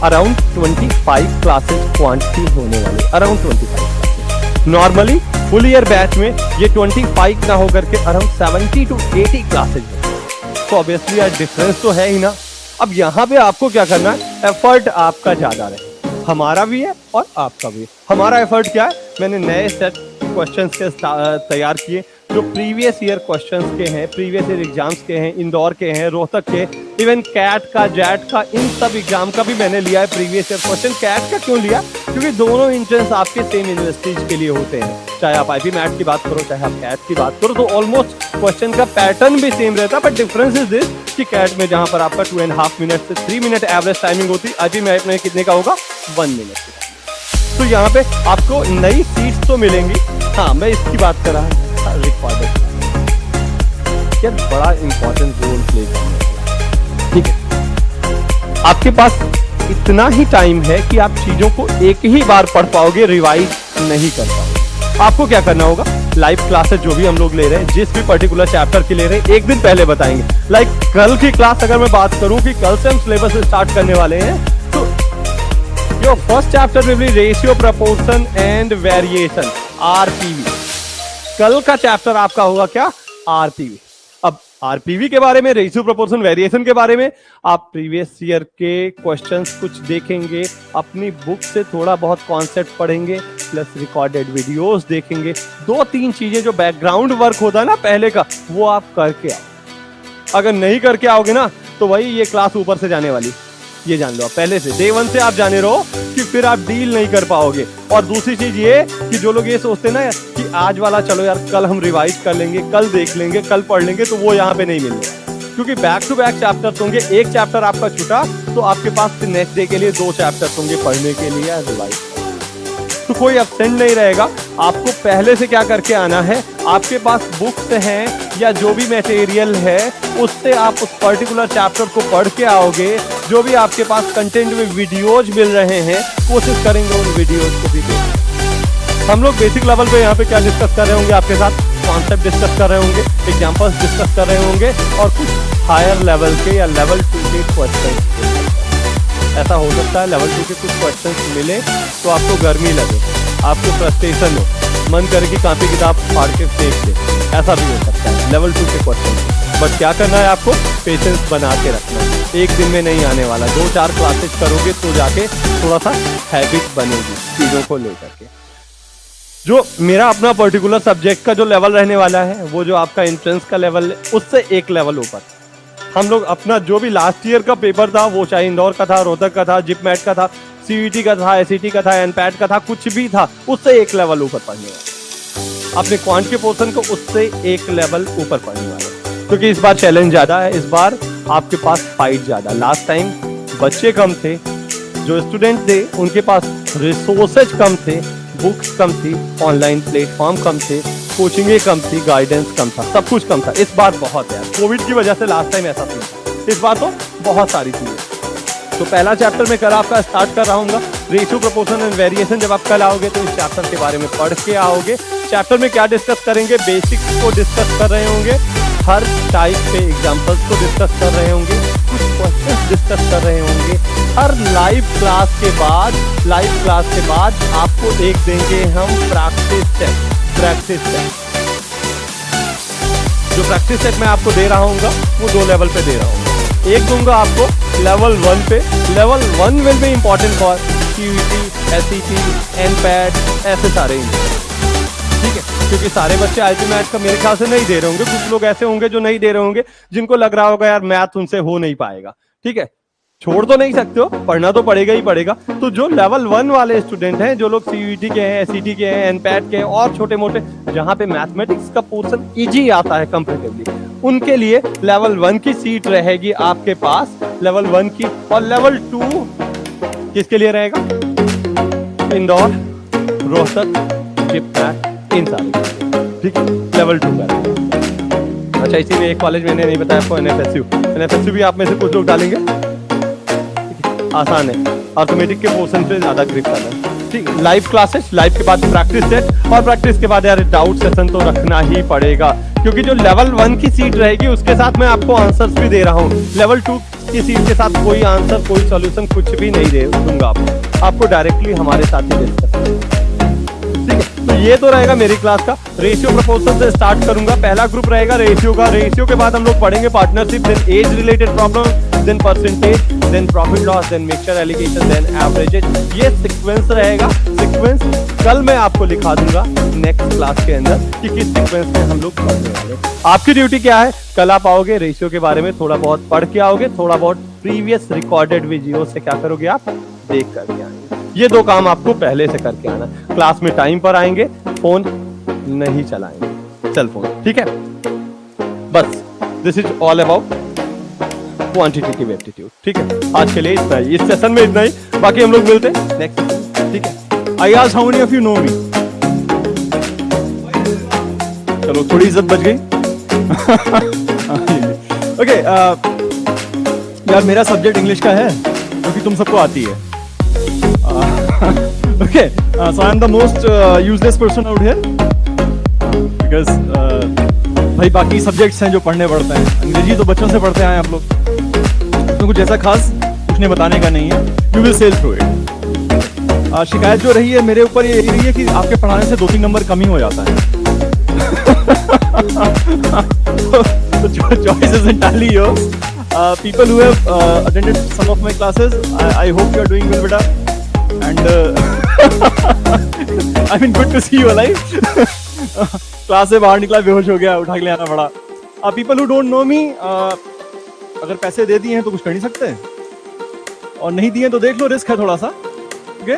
अराउंड 25 क्लासेस क्वांटिटी होने वाली, around 25 classes. Normally full year batch में ये 25 ना होकर के अराउंड 70 to 80 क्लासेज है। तो ऑब्वियसली यार डिफरेंस तो है ही ना। अब यहाँ पे आपको क्या करना है, एफर्ट आपका ज्यादा रहे, हमारा भी है और आपका भी है। हमारा एफर्ट क्या है, मैंने नए सेट क्वेश्चंस के तैयार किए जो प्रीवियस ईयर क्वेश्चंस के हैं, प्रीवियस ईयर एग्जाम्स के हैं, इंदौर के हैं, रोहतक के, इवन कैट का, जैट का, इन सब एग्जाम का भी मैंने लिया है प्रीवियस ईयर क्वेश्चन। कैट का क्यों लिया, क्योंकि दोनों एंट्रेंस आपके सेम यूनिवर्सिटीज के लिए होते हैं, चाहे आप आईपी मैट की बात करो, चाहे आप कैट की बात करो, तो ऑलमोस्ट क्वेश्चन का पैटर्न भी सेम रहता है। बट डिफरेंस इज दिस कि कैट में जहां पर आपका 2.5 मिनट से 3 मिनट एवरेज टाइमिंग होती है, आईपी मैट में कितने का होगा, 1 मिनट का। तो यहाँ पे आपको नई सीट्स तो मिलेंगी। हाँ, मैं इसकी बात कर रहा हूँ, रिकॉर्डेड क्या बड़ा इंपॉर्टेंट रोल प्ले करने, ठीक है। आपके पास इतना ही टाइम है कि आप चीजों को एक ही बार पढ़ पाओगे, रिवाइज नहीं कर पाओगे। आपको क्या करना होगा, लाइव क्लासेस जो भी हम लोग ले रहे हैं, जिस भी पर्टिकुलर चैप्टर की ले रहे हैं, एक दिन पहले बताएंगे। लाइक कल की क्लास अगर मैं बात करूं कि कल से हम सिलेबस स्टार्ट करने वाले हैं, तो your first chapter will be ratio, proportion and variation, RPV. कल का चैप्टर आपका होगा क्या, आरपीवी। अब आरपीवी के बारे में, रेशियो, प्रोपोर्शन, वेरिएशन के बारे में आप प्रीवियस ईयर के क्वेश्चंस कुछ देखेंगे, अपनी बुक से थोड़ा बहुत कॉन्सेप्ट पढ़ेंगे, प्लस रिकॉर्डेड वीडियोस देखेंगे। 2-3 चीजें जो बैकग्राउंड वर्क होता है ना पहले का, वो आप करके आओ। अगर नहीं करके आओगे ना, तो वही ये क्लास ऊपर से जाने वाली, ये जान लो आप पहले से, डे 1 से आप जाने रहो कि फिर आप डील नहीं कर पाओगे। और दूसरी चीज ये कि जो लोग ये सोचते ना कि आज वाला चलो यार कल हम रिवाइज कर लेंगे, कल देख लेंगे, कल पढ़ लेंगे, तो वो यहाँ पे नहीं मिलेगा, क्योंकि बैक टू बैक चैप्टर्स होंगे। एक चैप्टर आपका छूटा तो आपके पास नेक्स्ट डे के लिए 2 चैप्टर्स होंगे पढ़ने के लिए या रिवाइज, तो कोई एब्सेंट नहीं रहेगा। आपको पहले से क्या करके आना है, आपके पास बुक्स हैं या जो भी मटेरियल है, उससे आप उस पर्टिकुलर चैप्टर को पढ़ के आओगे। जो भी आपके पास कंटेंट में वीडियोज मिल रहे हैं, कोशिश करेंगे उन वीडियोज को भी देखें। हम लोग बेसिक लेवल पे यहाँ पे क्या डिस्कस कर रहे होंगे, आपके साथ कॉन्सेप्ट डिस्कस कर रहे होंगे, एग्जाम्पल्स डिस्कस कर रहे होंगे, और कुछ हायर लेवल के या लेवल 2 के क्वेश्चन। ऐसा हो सकता है लेवल 2 के कुछ क्वेश्चंस मिले तो आपको गर्मी लगे, आपको फ्रस्ट्रेशन हो, मन करे कि कॉपी किताब फाड़ के फेंक दे, ऐसा भी हो सकता है लेवल 2 के क्वेश्चन। बट क्या करना है, आपको पेशेंस बना के रखना है, एक दिन में नहीं आने वाला। 2-4 क्लासेस करोगे तो जाके थोड़ा सा हैबिट बनेगी चीज़ों को लेकर के। जो मेरा अपना पर्टिकुलर सब्जेक्ट का जो लेवल रहने वाला है, वो जो आपका एंट्रेंस का लेवल है, उससे एक लेवल ऊपर। हम लोग अपना जो भी लास्ट ईयर का पेपर था, वो चाहे इंदौर का था, रोहतक का था, जिप मैट का था, सीईटी का था, एसईटी का था, एनपैट का था, कुछ भी था, उससे एक लेवल ऊपर पढ़ने वाला। अपने क्वांट के पोर्शन को उससे एक लेवल ऊपर पढ़ने वाला, क्योंकि इस बार चैलेंज ज्यादा है, इस बार आपके पास फाइट ज्यादा। लास्ट टाइम बच्चे कम थे, जो स्टूडेंट थे उनके पास रिसोर्सेज कम थे, बुक्स कम थी, ऑनलाइन प्लेटफॉर्म कम थे, कोचिंगें कम थी, गाइडेंस कम था, सब कुछ कम था। इस बार बहुत है, कोविड की वजह से लास्ट टाइम ऐसा था, इस बार तो बहुत सारी चीजें। तो पहला चैप्टर में कल आपका स्टार्ट कर रहा हूँ, रेशियो, प्रोपोर्शन एंड वेरिएशन। जब आप कल आओगे तो इस चैप्टर के बारे में पढ़ के आओगे। चैप्टर में क्या डिस्कस करेंगे, बेसिक्स को डिस्कस कर रहे होंगे, हर टाइप के एग्जाम्पल्स को डिस्कस कर रहे होंगे, कुछ क्वेश्चंस डिस्कस कर रहे होंगे। हर लाइव क्लास के बाद आपको एक देंगे हम प्रैक्टिस सेट। जो प्रैक्टिस सेट मैं आपको दे रहा हूँ वो 2 लेवल पे दे रहा हूँ। एक दूंगा आपको लेवल 1 पे। Level 1 will be important for CUET, SET, NPAT, ऐसे सारे, ठीक है, क्योंकि सारे बच्चे आईपी मैथ का मेरे ख्याल से नहीं दे रहे होंगे। कुछ लोग ऐसे होंगे जो नहीं दे रहे होंगे, जिनको लग रहा होगा यार मैथ उनसे हो नहीं पाएगा, ठीक है, छोड़ तो नहीं सकते हो, पढ़ना तो पड़ेगा ही पड़ेगा। तो जो लेवल 1 वाले स्टूडेंट हैं, जो लोग सीयूईटी के हैं, एसईटी के हैं, एनपैट के हैं, और छोटे मोटे जहां पे मैथमेटिक्स का पोर्शन इजी आता है कंपैरेटिवली, उनके लिए लेवल 1 की सीट रहेगी आपके पास, लेवल 1 की। और लेवल 2 किसके लिए रहेगा, इंदौर, रोहतक, जिप मैट, इन सारे, ठीक है, लेवल 2 का। अच्छा, इसी में एक कॉलेज मैंने नहीं बताया आपको, एनएफएसयू भी आप में से कुछ लोग डालेंगे, आसान है, अर्थमेटिक के पोर्शन पे ज्यादा ग्रिप करना है, ठीक है। लाइव क्लासेस, लाइव के बाद प्रैक्टिस सेट, और प्रैक्टिस के बाद यार डाउट सेशन तो रखना ही पड़ेगा, क्योंकि जो लेवल 1 की सीट रहेगी उसके साथ मैं आपको आंसर्स भी दे रहा हूँ। लेवल 2 की सीट के साथ कोई आंसर, कोई सॉल्यूशन, कुछ भी नहीं दे दूंगा आपको डायरेक्टली हमारे साथ ही डिस्कस, ठीक है। तो ये तो रहेगा मेरी क्लास का रेशियो प्रपोजल से स्टार्ट करूंगा। पहला ग्रुप रहेगा रेशियो का। रेशियो के बाद हम लोग पढ़ेंगे partnership, then age related problem, then percentage, then profit loss, then mixture allegation, then averages. ये सीक्वेंस रहेगा। सीक्वेंस कल मैं आपको लिखा दूंगा नेक्स्ट क्लास के अंदर कि किस सीक्वेंस में हम लोग पढ़ने वाले। आपकी ड्यूटी क्या है? कल आप आओगे, रेशियो के बारे में थोड़ा बहुत पढ़ के आओगे, थोड़ा बहुत प्रीवियस रिकॉर्डेड वीडियो से क्या करोगे आप? देख करके आएंगे। ये दो काम आपको पहले से करके आना। क्लास में टाइम पर आएंगे, फोन नहीं चलाएंगे, सेल फोन, ठीक है? बस this is all about quantitative aptitude, ठीक है? आज के लिए इतना ही, इस सेशन में इतना ही। बाकी हम लोग मिलते हैं नेक्स्ट, ठीक है? I asked how many of you know me? चलो थोड़ी इज्जत बच गई। ओके, यार मेरा सब्जेक्ट इंग्लिश का है क्योंकि तुम सबको आती है। Okay, so I am the most useless person out here because भाई बाकी सब्जेक्ट्स हैं जो पढ़ने पड़ते हैं। अंग्रेजी तो बच्चों से पढ़ते आए आप लोग, उसमें कुछ ऐसा खास कुछ नहीं बताने का नहीं है। You will sail through it। शिकायत जो रही है मेरे ऊपर ये रही है कि आपके पढ़ाने से 2-3 नंबर कम ही हो जाता है। So choice is entirely yours। People who have attended some of my classes, I hope you are doing well, beta, and I mean good to see you alive। Class से बाहर निकला, बेहोश हो गया, उठा के ले आना पड़ा। People who don't know me, अगर पैसे दे दिए हैं तो कुछ कर नहीं सकते, और नहीं दिए तो देख लो, रिस्क है थोड़ा सा। ओके,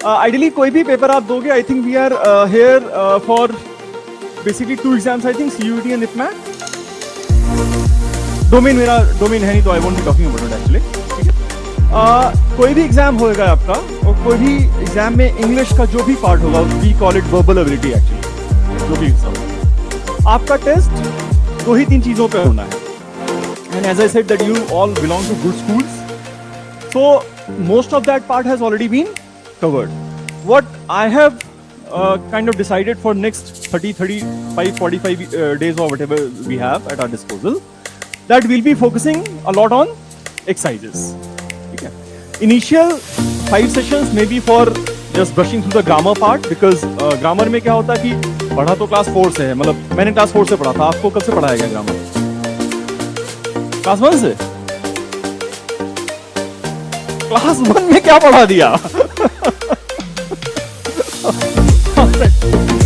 आइडियली कोई भी पेपर आप दोगे, I think we are here for basically 2 exams, I think CUET and IPMAT। Domain मेरा डोमेन है नहीं तो I won't be talking about it actually, ठीक है? कोई भी एग्जाम होगा आपका, और कोई भी एग्जाम में इंग्लिश का जो भी पार्ट होगा, we call it verbal ability actually, जो भी एग्जाम आपका टेस्ट 2 ही 3 चीजों पे होना है। And as I said that you all belong to good schools, so most of that part has already been covered. What I have kind of decided for next 30, 35, 45 days or whatever we have at our disposal, that we'll be focusing a lot on exercises. Okay. Initial 5 sessions may be for just brushing through the grammar part, because grammar में क्या होता है कि पढ़ा तो class 4 से है, मतलब मैंने क्लास 4 से पढ़ा था। आपको कब से पढ़ाया गया ग्रामर? क्लास 1 से? क्लास 1 में क्या पढ़ा दिया?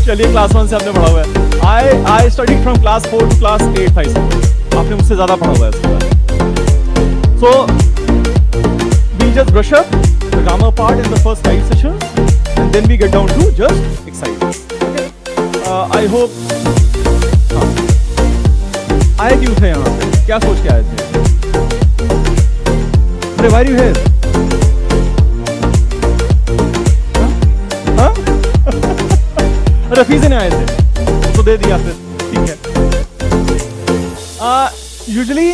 चलिए क्लास 1 से आपने पढ़ा हुआ है। I studied from class 4 to class 8 I suppose. आपने मुझसे ज्यादा पढ़ा हुआ है इसके बाद। So we just brush up the grammar part in the first 5 sessions, and then we get down to just exercises. I hope आए क्यों थे यहाँ पे? क्या सोच के आए थे? अरे why are you here? Rafi से नहीं आए थे तो दे दिया फिर, ठीक है? यूजुअली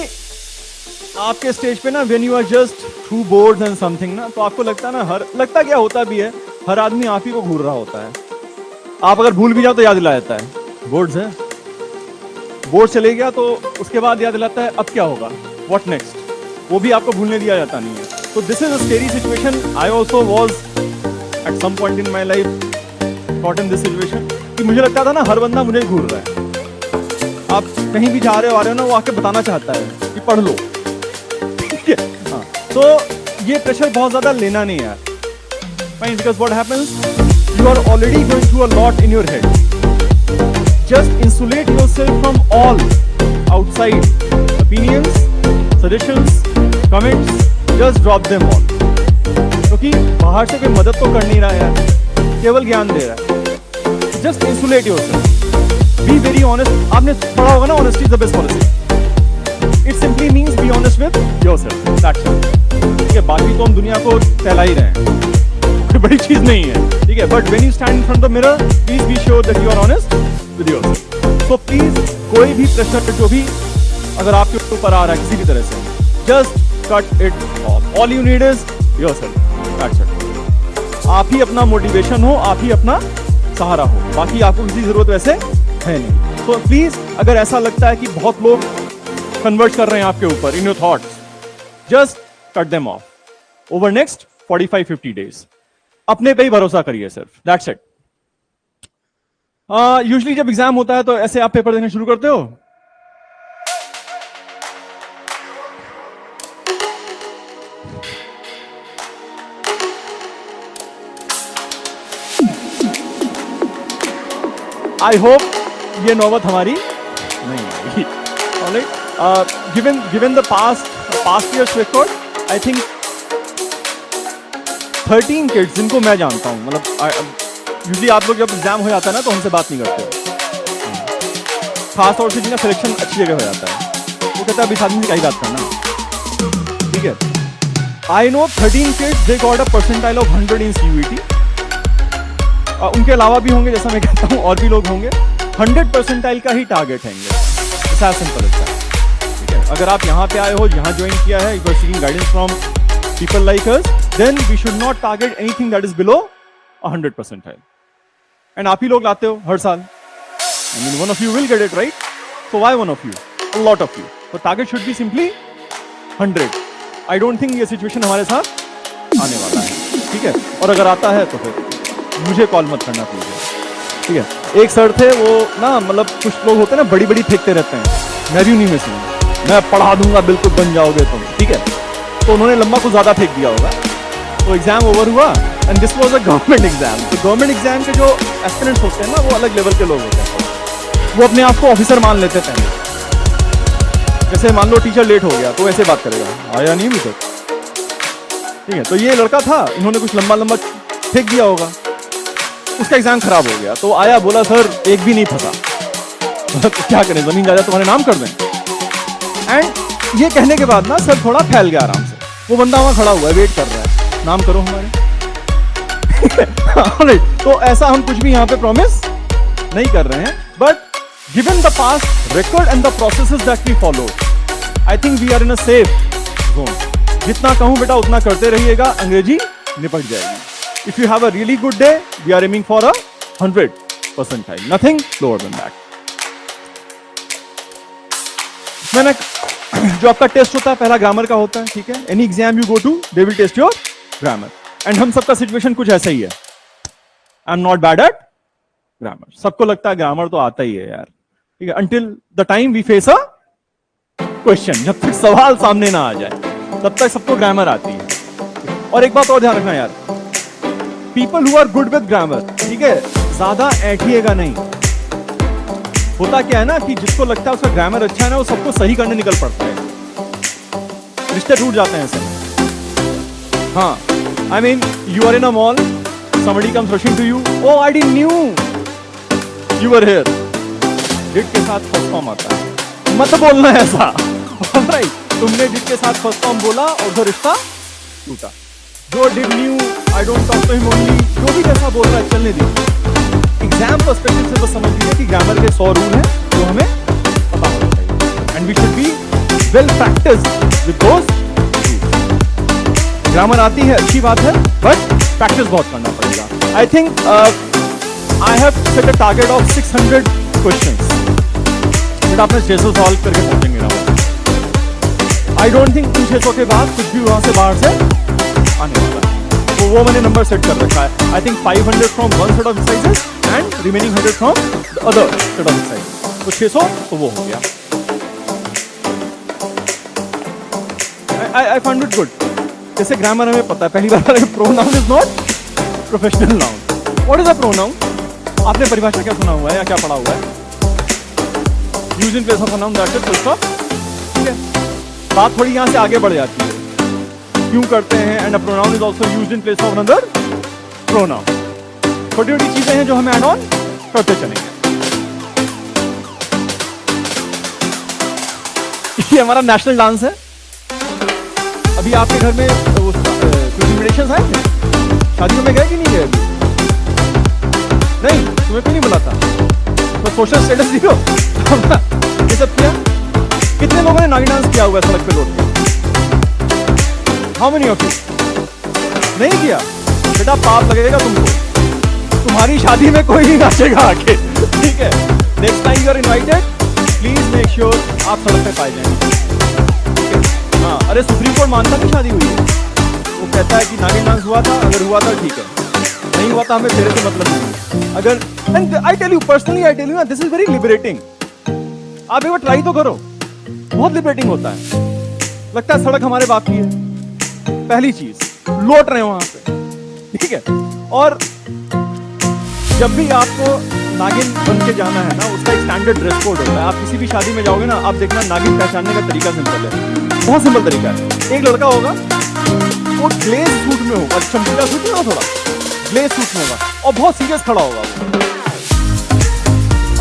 आपके स्टेज पे ना, when you are just to boards and something ना, तो आपको लगता है ना, लगता क्या होता भी है, हर आदमी आप ही को घूर रहा होता है। आप अगर भूल भी जाओ तो याद दिला देता है, बोर्ड्स है, बोर्ड चले गया तो उसके बाद याद दिलाता है अब क्या होगा, व्हाट नेक्स्ट, वो भी आपको भूलने दिया जाता नहीं है। तो this is a scary situation. I also was at some point in my life caught in this situation, कि मुझे लगता था ना हर बंदा मुझे घूर रहा है। आप कहीं भी जा रहे हो, आ रहे हो ना, वो आके बताना चाहता है कि पढ़ लो, ठीक है? हाँ, तो ये प्रेशर बहुत ज्यादा लेना नहीं है, fine, because what happens, you are already going through a lot in your head. Just insulate yourself from all outside opinions, suggestions, comments, just drop them all, क्योंकि बाहर से कोई मदद तो कर नहीं रहा है, केवल ज्ञान दे रहा है। Just insulate yourself, be very honest. आपने पढ़ा होगा ना, honesty is the best policy. It simply means be honest with yourself, that's it, ठीक है? बाकी तो हम दुनिया को फैला ही रहे हैं, कोई बड़ी चीज नहीं है, ठीक है? But when you stand in front of the mirror, please be sure that you are honest with yourself. So please, कोई भी प्रेशर जो भी अगर आपके ऊपर आ रहा है किसी भी तरह से, just cut it of. All you need is yourself, that's it. आप ही अपना मोटिवेशन हो, आप ही अपना सहारा हो, बाकी आपको किसी जरूरत वैसे है नहीं। तो प्लीज, अगर ऐसा लगता है कि बहुत लोग कन्वर्ट कर रहे हैं आपके ऊपर in your thoughts, just cut them of over next 45-50 days. अपने पे ही भरोसा करिए सिर्फ, दैट्स इट। यूजली जब एग्जाम होता है तो ऐसे आप पेपर देना शुरू करते हो? आई होप ये नौबत हमारी नहीं आएगी। Alright, given the past year's record, I think 13 kids जिनको मैं जानता हूं, मतलब यूजली आप लोग जब एग्जाम हो जाता है ना तो हमसे बात नहीं करते हो, खास तौर से जिनका सिलेक्शन अच्छी जगह हो जाता है वो कहता है अभी आदमी से क्या ही बात करना, ठीक है। I know 13 kids they got a percentile of 100 in CUET। उनके अलावा भी होंगे, जैसा मैं कहता हूँ, और भी लोग होंगे। 100 परसेंटाइल का ही टारगेट है ऐसा सिंपल है, ठीक है। अगर आप यहाँ पे आए हो, यहाँ ज्वाइन किया है, you are seeking guidance from people like us, then we should not target anything that is below 100 percentile. And आप ही लोग लाते हो हर साल। I mean one of you will get it right, so why one of you, a lot of you. तो target should be simply 100। I don't think ये situation हमारे साथ आने वाला है, ठीक है। और अगर आता है तो फिर मुझे कॉल मत करना प्लीज, ठीक है। एक सर थे, वो ना मतलब कुछ लोग होते हैं ना बड़ी बड़ी फेंकते रहते हैं, मैं भी उन्हीं में से हूं, मैं पढ़ा दूंगा बिल्कुल बन जाओगे तुम, ठीक है। तो उन्होंने लंबा कुछ ज्यादा फेंक दिया होगा, तो एग्जाम ओवर हुआ and this was a government exam. तो गवर्नमेंट एग्जाम के जो एस्पिरेंट्स होते हैं ना वो अलग लेवल के लोग होते हैं, वो अपने आप को ऑफिसर मान लेते हैं पहले। जैसे मान लो टीचर लेट हो गया तो ऐसे बात करेगा, आया नहीं अभी तक, ठीक है। तो ये लड़का था, इन्होंने कुछ लंबा लंबा फेंक दिया होगा, उसका एग्जाम खराब हो गया। तो आया, बोला सर एक भी नहीं फंसा। तो क्या करें, जमीन जायदाद तुम्हारे नाम कर दें। एंड ये कहने के बाद ना सर थोड़ा फैल गया आराम से। वो बंदा वहां खड़ा हुआ है, वेट कर रहा है, नाम करो हमारे। तो ऐसा हम कुछ भी यहाँ पे प्रॉमिस नहीं कर रहे हैं, but given the past record and the processes that we follow, I think we are in a safe zone. जितना कहूं बेटा उतना करते रहिएगा, अंग्रेजी निपट जाएगी। If you have a really good day, we are aiming for a 100 percentile, nothing lower than that. मैंने जो आपका टेस्ट होता है पहला ग्रामर का होता है, ठीक है। Any exam you go to they will test your grammar, and हम सबका सिचुएशन कुछ ऐसा ही है। I am not bad at grammar, सबको लगता है ग्रामर तो आता ही है यार, ठीक है, until the time we face a question। जब तक सवाल सामने ना आ जाए तब तक सबको ग्रामर आती है। और एक बात और ध्यान रखना यार, people who are good with grammar, ठीक है, ज्यादा ऐठिएगा नहीं। होता क्या है ना कि जिसको लगता है उसका ग्रामर अच्छा है ना, वो सबको सही करने निकल पड़ता है, रिश्ते टूट जाते हैं ऐसे। हाँ, I mean you are in a mall, somebody comes rushing to you, oh I didn't knew you were here। Did के साथ फर्स्ट फॉर्म आता है, मत बोलना ऐसा। राइट, तुमने डिड के साथ फर्स्ट फॉर्म बोला और उधर रिश्ता टूटा। जो did new, I don't talk to him only, जो भी जैसा बोल रहा है चलने दीजिए। एग्जाम पर्सपेक्टिव से बस समझ लीजिए कि ग्रामर के 100 रूल हैं जो हमें पता होना चाहिए, and we should be well practised with those rules. Grammar आती है अच्छी बात है, बट प्रैक्टिस बहुत करना पड़ेगा। I think I have set a target of 600 questions, but आपने 600 सॉल्व करके पहुंचेंगे grammar. I don't think in 600 के बाद कुछ भी वहां से बाहर से आने वाला है, तो वो मैंने नंबर सेट कर रखा है। I think 500 from one set of exercises and remaining 100 from the other set of exercises. तो 600 तो वो हो गया। I find it good. जैसे ग्रामर हमें पता है, पहली बार pronoun is not professional noun. What is a pronoun? आपने परिभाषा क्या सुना हुआ है या क्या पढ़ा हुआ है? Use in place of a noun, that is full stop, ठीक है। बात थोड़ी यहां से आगे बढ़ जाती है, क्यों करते हैं, and a pronoun is also used in place of another pronoun. छोटी छोटी चीजें हैं जो हमें ऐड ऑन करते चलेंगे। ये हमारा नेशनल डांस है। अभी आपके घर में कुछ इन्विटेशंस आए थे? शादियों में गए कि नहीं गए? अभी नहीं, तुम्हें क्यों नहीं बुलाता? तो सोशल स्टेटस दिखो। ये सब किया? कितने लोगों ने नागी डांस किया हुआ है सड़क पे रोड पे? How many of you? नहीं किया? बेटा पाप लगेगा तुमको, तुम्हारी शादी में कोई नहीं नाचेगा आके, ठीक है। Next time you are invited, please make sure आप सड़क पे पाए जाएंगे, ठीक है। हाँ, अरे सुप्रीम कोर्ट मानता नहीं शादी हुई है, वो कहता है कि नागिन डांस हुआ था, अगर हुआ था ठीक है, नहीं हुआ था हमें फेरे से मतलब नहीं। अगर and I tell you personally, I tell you this is very liberating. आप एक बार ट्राई तो करो, बहुत लिबरेटिंग होता है। लगता है सड़क हमारे बाप की है, पहली चीज लौट रहे हो वहां पे, ठीक है। और जब भी आपको नागिन बन के जाना है ना, उसका एक स्टैंडर्ड ड्रेस कोड होता है। आप किसी भी शादी में जाओगे ना, आप देखना नागिन पहचानने का तरीका सिंपल है, बहुत सिंपल तरीका है। एक लड़का होगा, वो ग्लेज सूट में होगा, चमकीला सूट में थोड़ा ग्लेज सूट में होगा, और बहुत सीरियस खड़ा होगा वो।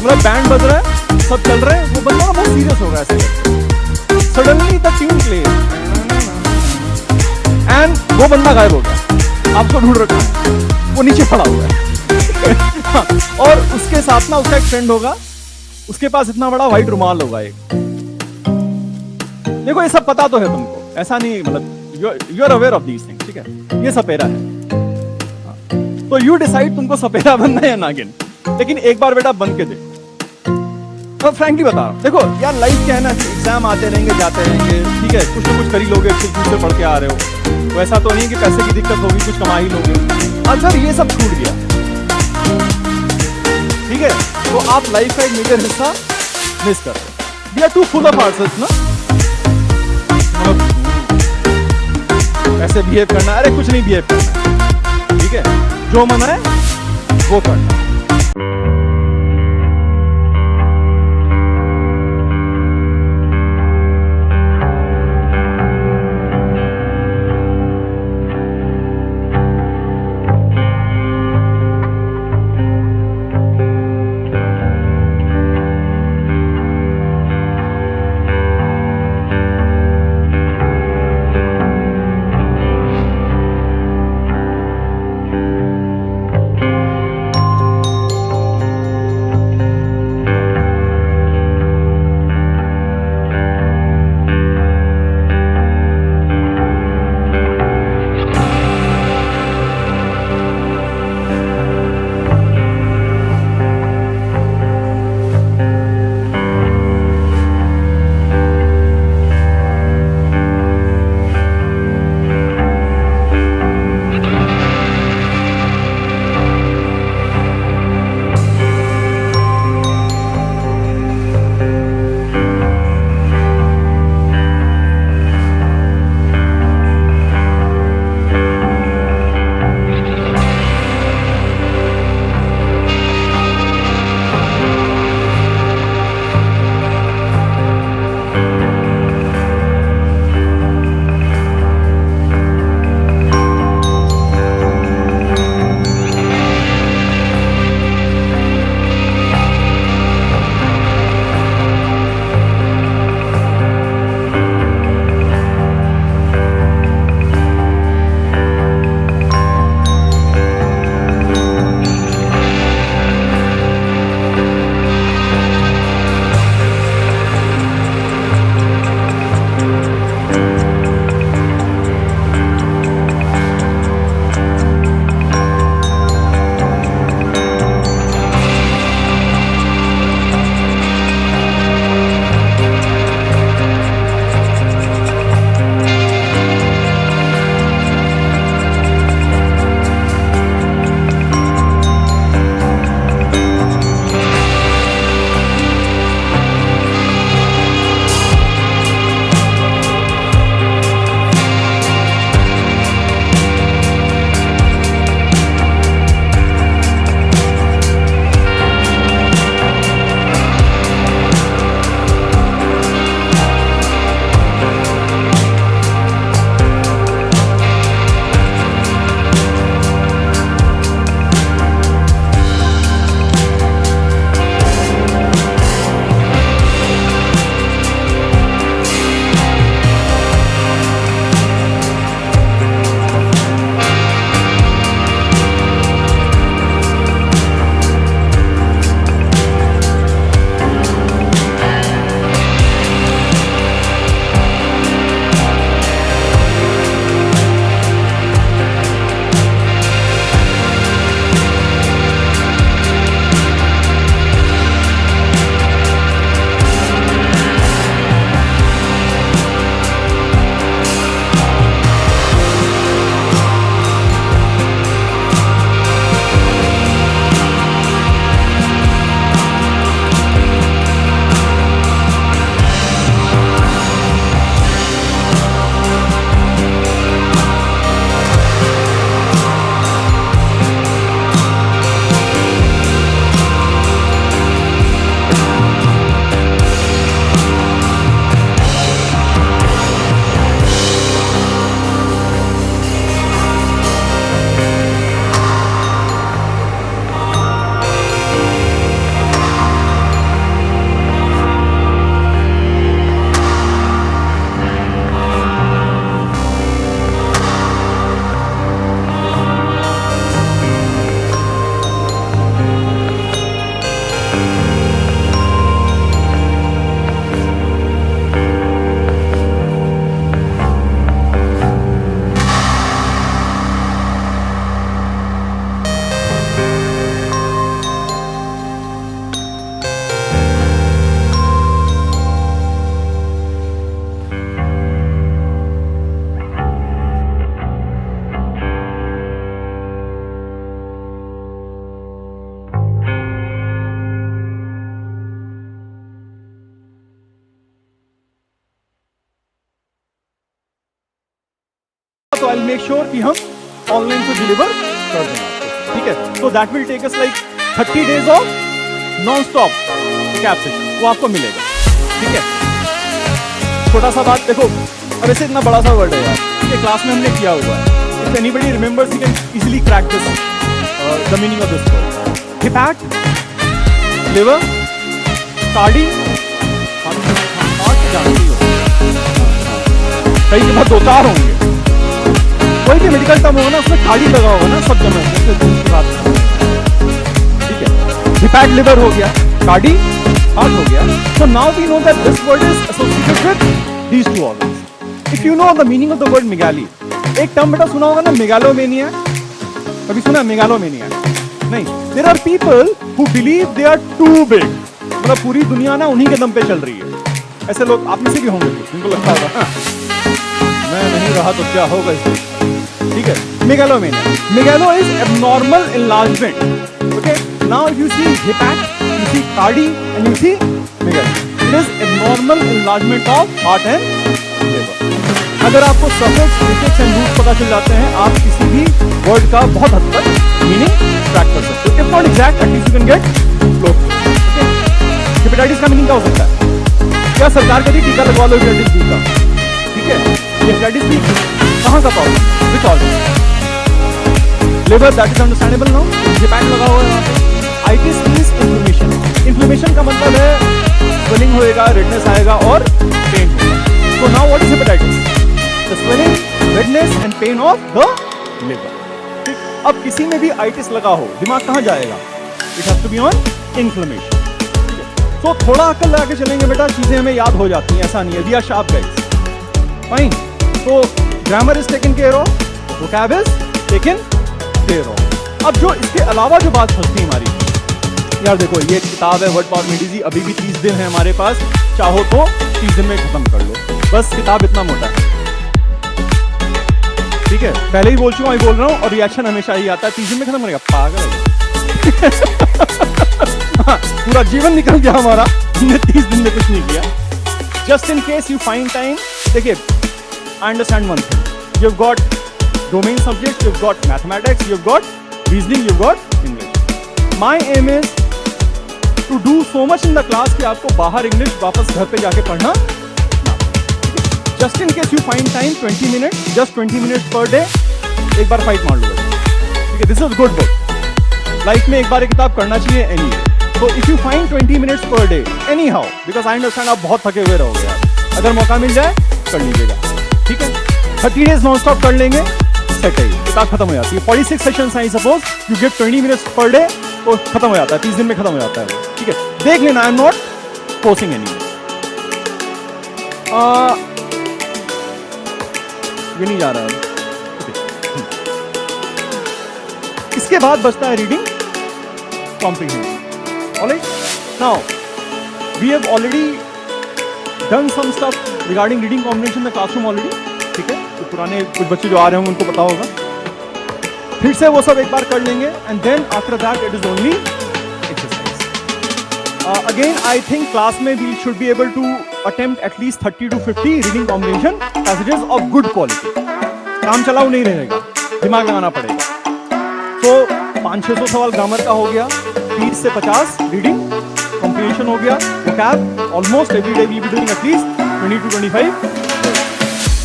मतलब बैंड बज रहा है, सब चल रहे हैं, वो बंदा ना बहुत सीरियस होगा ऐसे। Suddenly the tune plays and वो बंदा गायब हो गया, आपको ढूंढ रखा है, वो नीचे पड़ा हुआ है। और उसके साथ ना उसका एक फ्रेंड होगा, उसके पास इतना बड़ा व्हाइट रुमाल होगा एक। देखो ये सब पता तो है तुमको, ऐसा नहीं, मतलब you are aware of these things, ठीक है। ये सपेरा है, तो यू डिसाइड तुमको सपेरा बनना है या नागिन। लेकिन एक बार बेटा बन के देखो। तो फ्रैंकली बता रहा हूं, देखो यार लाइफ क्या है ना कि एग्जाम आते रहेंगे जाते रहेंगे, ठीक है, कुछ ना कुछ कर ही लोगे, फिर से पढ़ के आ रहे हो। वैसा तो नहीं कि पैसे की दिक्कत होगी, कुछ कमा ही लोगे। अगर ये सब छूट गया, ठीक है, तो आप लाइफ का एक मेजर हिस्सा मिस कर रहे हो। We are too full of arts ना, ऐसे बिहेव करना, अरे कुछ नहीं बिहेव करना, ठीक है, जो मन है वो करना। मेक श्योर कि हम ऑनलाइन से डिलीवर कर देंगे आपको, ठीक है। तो that will take us like 30 days of non stop cab session, वो आपको मिलेगा, ठीक है। छोटा सा बात देखो, अब ऐसे इतना बड़ा सा वर्ड है यार, ठीक है, क्लास में हमने किया हुआ है। If anybody remembers, he can easily crack this the meaning of this word. Hepat, liver, cardi, जानती हो, कई के बाद 2-4 होंगे, कोई भी मेडिकल टर्म होगा ना उसमें कार्डी लगा होगा ना सब जगह, जैसे की बात, ठीक है। हिपैट, लिवर हो गया, कार्डी, हार्ट हो गया। So now we know that this word is associated with these two organs. If you know the meaning of the word megali, एक टर्म बेटा सुना होगा ना, मेगालोमेनिया, कभी सुना मेगालोमेनिया? नहीं। There are people who believe they are too big, मतलब पूरी दुनिया ना उन्हीं के दम पे चल रही है। ऐसे लोग आप में से भी होंगे, उनको लगता होगा हाँ, मैं नहीं रहा तो क्या होगा इसमें, ठीक है। Megalomania, megalo is abnormal enlargement, okay. Now if you see hepat, you see cardi and you see megali. It is abnormal enlargement of heart and liver. अगर आपको suffix, prefix and roots पता चल जाते हैं, आप किसी भी word का बहुत हद तक meaning track कर सकते हो। If not exact, at least you can get close. Okay? Hepatitis का meaning क्या हो सकता है? क्या सरकार कभी टीका लगवा लो hepatitis B का? ठीक है? ये hepatitis B कहाँ का problem? Which organ? Liver, that is understandable now. Hepat लगा हुआ है वहाँ पे। Itis means inflammation. Inflammation का मतलब है swelling होएगा, redness आएगा और pain होगा। So now what is hepatitis? The swelling, redness and pain of the liver. ठीक, अब किसी में भी itis लगा हो, दिमाग कहाँ जाएगा? It has to be on inflammation. ठीक है, तो थोड़ा अक्ल लगा के चलेंगे बेटा, चीजें हमें याद हो जाती हैं, ऐसा नहीं है। We are sharp guys. Fine. तो grammar is taken care of, vocab is taken care of. अब जो इसके अलावा जो बात फंसती है हमारी, यार देखो ये किताब है वर्ड पावर में इजी, अभी भी 30 दिन है हमारे पास, चाहो तो 30 दिन में खत्म कर लो, बस किताब इतना मोटा है, ठीक है। पहले ही बोल चुका हूं, बोल रहा हूं, और रिएक्शन हमेशा ही आता है 30 दिन में खत्म करेगा, पागल है। पूरा जीवन निकल गया हमारा, हमने 30 दिन में कुछ नहीं किया। Just in case you find time, देखिए I understand one thing, you have got domain subject, you have got mathematics, you have got reasoning, you have got English. My aim is to do so much in the class कि आपको बाहर English वापस घर पे जाके पढ़ना ना। Just in case you find time 20 minute, just 20 minute per day, एक बार फाइट मार लो, ठीक है। This is good book, life में एक बार एक किताब करना चाहिए एनी। तो if you find 20 minutes per day any how, because I understand आप बहुत थके हुए रहोगे यार, अगर मौका मिल जाए कर लीजिएगा, ठीक है। 30 डेज नॉन स्टॉप कर लेंगे, सेट है, किताब खत्म हो जाती है। 46 सेशंस हैं, suppose you get 20 minutes per day, तो खत्म हो जाता है, 30 दिन में खत्म हो जाता है, ठीक है। देख लेना, I am not forcing any. ये नहीं जा रहा है, इसके बाद बचता है reading comprehension. Alright, now we have already done some stuff regarding reading comprehension in the classroom already, ठीक है। तो पुराने कुछ बच्चे जो आ रहे होंगे उनको पता होगा, फिर से वो सब एक बार कर लेंगे, and then after that it is only exercise. Again I think class में we should be able to attempt at least 30 to 50 reading comprehension passages of good quality. काम चलाऊ नहीं रहेगा, दिमाग लगाना पड़ेगा। तो 500-600 सवाल ग्रामर का हो गया, 30 से 50 रीडिंग कॉम्प्रिहेंशन हो गया, vocab almost every day we be doing at least 20 to 25।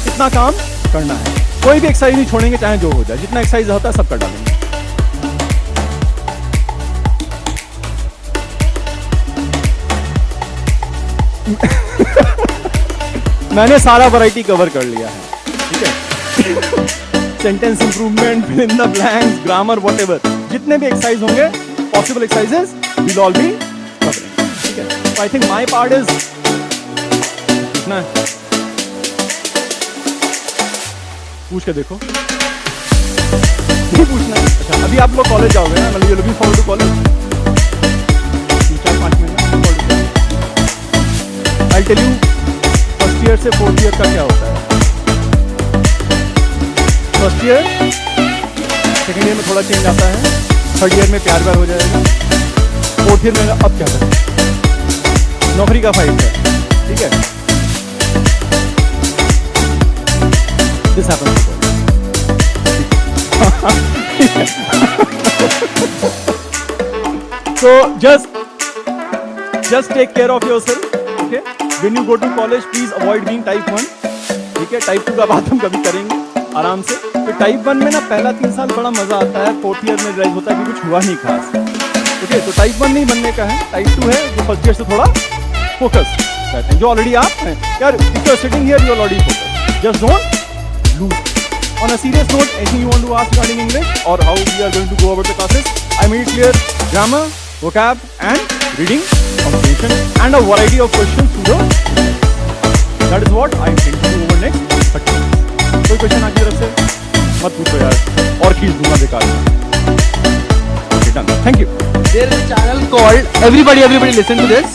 इतना काम करना है, कोई भी एक्सरसाइज नहीं छोड़ेंगे, चाहे जो हो जाए, जितना एक्सरसाइज होता है सब कर डालेंगे। मैंने सारा वैरायटी कवर कर लिया है, ठीक है। Sentence improvement, fill in the blanks, grammar, whatever, जितने भी एक्सरसाइज होंगे, possible exercises will all be covering, ठीक है। So I think my part is इतना है। पूछ के देखो, नहीं पूछना है। अच्छा, अभी आप लोग कॉलेज जाओगे ना, मतलब you looking forward to college, 3-4-5 महीने I tell you first year से 4th ईयर का क्या होता है। फर्स्ट ईयर, सेकेंड ईयर में थोड़ा चेंज आता है, थर्ड ईयर में प्यार हो जाएगा, 4th ईयर में अब क्या करें, नौकरी का फाइट है, ठीक है। This happens. So just take care of yourself, okay? When you go to college, please avoid being type 1. ठीक है, टाइप 2 का बात हम कभी करेंगे आराम से। तो टाइप 1 में ना पहला 3 साल बड़ा मजा आता है, 4th ईयर में रियलाइज होता है कि कुछ हुआ नहीं खास। ओके, तो टाइप 1 नहीं बनने का है, टाइप 2 है जो फर्स्ट ईयर से थोड़ा फोकस करते हैं, जो ऑलरेडी आप हैं यार। If you are sitting here, you are already focus, just don't lose. On a serious note, anything you want to ask regarding English or how we are going to go about the classes? I made it clear grammar, vocab and reading comprehension and a variety of questions to the. That is what I intend to do over next 30 minutes. कोई question आपकी तरफ से मत पूछो यार, और खींच दूंगा बेकार में। Okay, done. Thank you. There is a channel called Everybody Listen to This,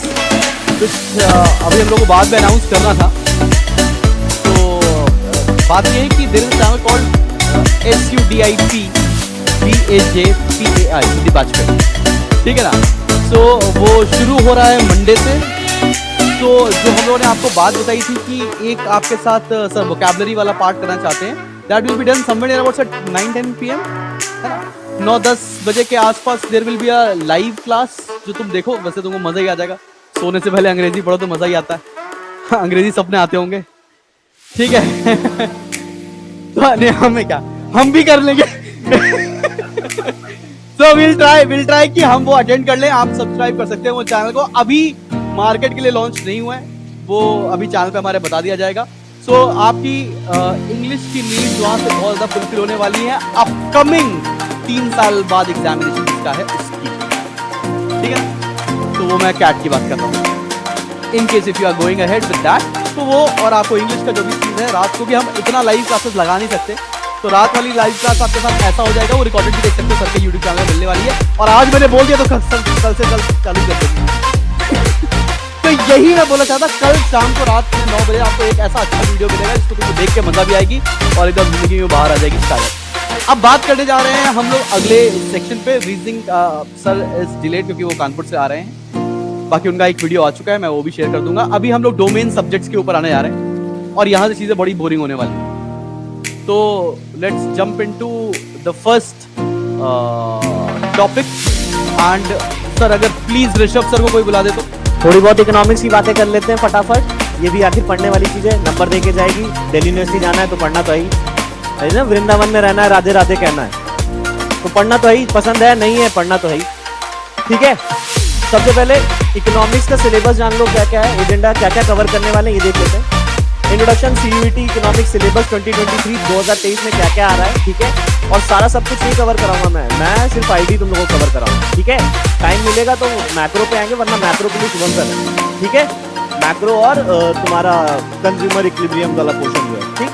which अभी हम लोग को बाद में अनाउंस करना था। बात ये है कि there is a channel called SUDIP BAJPAI Sudip Bajpai, ठीक है ना। सो वो शुरू हो रहा है मंडे से। तो जो हम लोगों ने आपको बात बताई थी कि एक आपके साथ सर वोकैबुलरी वाला पार्ट करना चाहते हैं, that will be done somewhere about 9-10 PM, है ना। 9-10 बजे के आसपास there will be a live class, जो तुम देखो। वैसे तुमको मजा ही आ जाएगा, सोने से पहले अंग्रेजी पढ़ो तो मजा ही आता है। अंग्रेजी सपने आते होंगे, ठीक है। तो हमें क्या, हम भी कर लेंगे। सो विल ट्राई कि हम वो अटेंड कर लें। आप सब्सक्राइब कर सकते हैं वो चैनल को, अभी मार्केट के लिए लॉन्च नहीं हुआ है, वो अभी चैनल पे हमारे बता दिया जाएगा। सो आपकी इंग्लिश की नीड वहां से बहुत ज्यादा फुलफिल होने वाली है अपकमिंग 3 साल बाद एग्जामिनेशन जिसका है उसकी, ठीक है। तो वो मैं कैट की बात कर रहा हूँ। In case if you are going ahead with that, तो वो और आपको इंग्लिश का जो भी चीज़ है, रात को भी हम इतना लाइव क्लासेस लगा नहीं सकते, तो रात वाली लाइव क्लास आपके साथ ऐसा हो जाएगा, वो रिकॉर्डेड भी देख सकते हो, सर के यूट्यूब चैनल मिलने वाली है। और आज मैंने बोल दिया तो कल से कल चालू कर देंगे। तो यही मैं बोला चाहता, कल शाम को रात में 9 बजे आपको एक ऐसा अच्छा वीडियो मिलेगा जिसको तुमको देख के मजा भी आएगी और एकदम जिंदगी में बाहर आ जाएगी स्टाइल। अब बात करने जा रहे हैं हम लोग अगले सेक्शन पे। रीजनिंग सर इज डिलेड क्योंकि वो कानपुर से आ रहे हैं, बाकी उनका एक वीडियो आ चुका है, मैं वो भी शेयर कर दूंगा। अभी हम लोग डोमेन सब्जेक्ट्स के ऊपर आने जा रहे हैं और यहाँ से चीजें बड़ी बोरिंग होने वाली हैं। तो let's jump into the first topic. And sir अगर प्लीज ऋषभ सर को कोई बुला दे तो। थोड़ी बहुत इकोनॉमिक्स की बातें कर लेते हैं फटाफट, ये भी आखिर पढ़ने वाली चीज है, नंबर दे के जाएगी। दिल्ली यूनिवर्सिटी जाना है तो पढ़ना तो है ना, वृंदावन में रहना है, राधे राधे कहना है तो पढ़ना तो है, पसंद है नहीं है पढ़ना तो है, ठीक है। सबसे पहले इकोनॉमिक्स का सिलेबस जान लो, क्या क्या है, एजेंडा क्या क्या कवर करने वाले हैं ये देख लेते हैं। इंट्रोडक्शन CUET इकोनॉमिक्स सिलेबस 2023 में क्या क्या आ रहा है, ठीक है। और सारा सब कुछ नहीं कवर कराऊंगा मैं सिर्फ आईडी तुम लोगों को कवर कराऊंगा, ठीक है। टाइम मिलेगा तो मैक्रो पे आएंगे, वरना मैक्रो के लिए शुभम कर रहे हैं, ठीक है। मैक्रो और तुम्हारा कंज्यूमर इक्विलिब्रियम वाला पोर्शन जो है, ठीक।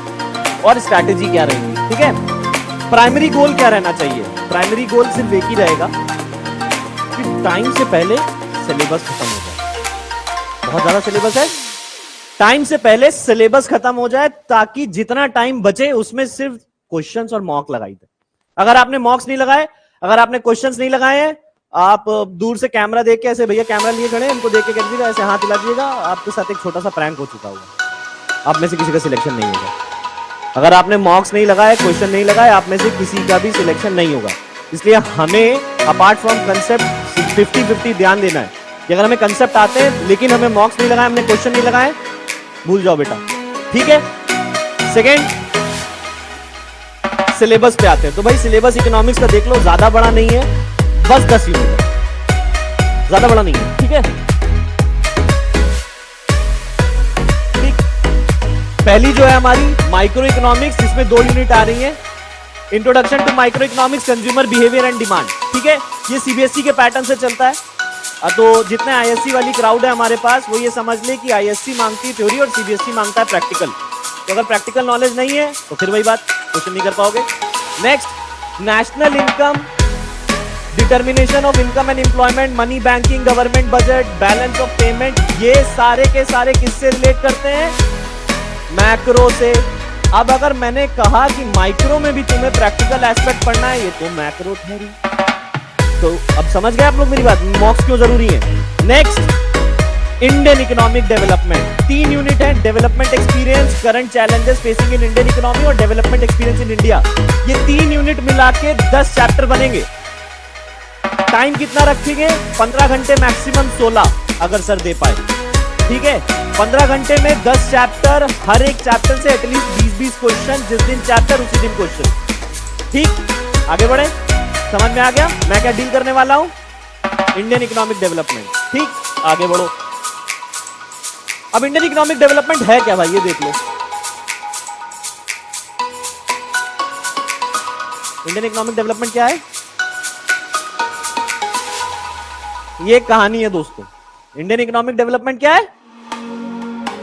और स्ट्रैटेजी क्या रहेगी, ठीक है। प्राइमरी गोल क्या रहना चाहिए, प्राइमरी गोल सिर्फ एक ही रहेगा, टाइम से पहले सिलेबस खत्म हो जाए। बहुत ज्यादा सिलेबस है, टाइम से पहले सिलेबस खत्म हो जाए ताकि जितना टाइम बचे उसमें सिर्फ क्वेश्चंस और मॉक लगाई दे। अगर आपने मॉक्स नहीं लगाए, अगर आपने क्वेश्चंस नहीं लगाए हैं, आप दूर से कैमरा देख के ऐसे भैया कैमरा लिए खड़े, इनको देख के कर दीजिएगा, ऐसे हाथ हिला दीजिएगा, आपके साथ एक छोटा सा प्रैंक हो चुका होगा, आप में से किसी का सिलेक्शन नहीं होगा। अगर आपने मॉक्स नहीं लगाए, क्वेश्चन नहीं लगाए, आप में से किसी का भी सिलेक्शन नहीं होगा। इसलिए हमें अपार्ट फ्रॉम कंसेप्ट 50-50 ध्यान देना है कि अगर हमें कंसेप्ट आते हैं लेकिन हमें मॉक्स नहीं लगाए, हमने क्वेश्चन नहीं लगाए, भूल जाओ बेटा, ठीक है। सेकेंड, सिलेबस पे आते हैं, तो भाई सिलेबस इकोनॉमिक्स का देख लो, ज्यादा बड़ा नहीं है, बस 10 यूनिट, ज्यादा बड़ा नहीं है, ठीक है। ठीक, पहली जो है हमारी माइक्रो इकोनॉमिक्स, जिसमें 2 यूनिट आ रही है। Introduction to microeconomics, consumer behaviour and demand, ठीक है। ये CBSE के पैटर्न से चलता है। तो जितने ISC वाली क्राउड है हमारे पास, वो ये समझ ले कि ISC मांगती है थ्योरी और CBSE मांगता है प्रैक्टिकल। तो अगर प्रैक्टिकल नॉलेज नहीं है तो फिर वही बात, क्वेश्चन नहीं कर पाओगे। Next, national income, determination of income and employment, money banking, government budget, balance of payment, ये सारे के सारे किससे रिलेट करते हैं, मैक्रो से। अब अगर मैंने कहा कि माइक्रो में भी तुम्हें प्रैक्टिकल एस्पेक्ट पढ़ना है, ये तो मैक्रो थ्योरी। तो अब समझ गए आप लोग मेरी बात, मॉक्स क्यों जरूरी है। Next, Indian economic development 3 unit है, development experience, current challenges facing in Indian economy और डेवलपमेंट एक्सपीरियंस इन इंडिया। ये 3 यूनिट मिला के 10 चैप्टर बनेंगे। टाइम कितना रखेंगे? 15 घंटे मैक्सिमम 16 अगर सर दे पाए, ठीक है। 15 घंटे में 10 चैप्टर, हर एक चैप्टर से एटलीस्ट 20-20 क्वेश्चन, जिस दिन चैप्टर उसी दिन क्वेश्चन, ठीक। आगे बढ़े, समझ में आ गया मैं क्या डील करने वाला हूं? इंडियन इकोनॉमिक डेवलपमेंट, ठीक। आगे बढ़ो। अब इंडियन इकोनॉमिक डेवलपमेंट है क्या भाई, ये देख लो। इंडियन इकोनॉमिक डेवलपमेंट क्या है? ये एक कहानी है दोस्तों। इंडियन इकोनॉमिक डेवलपमेंट क्या है?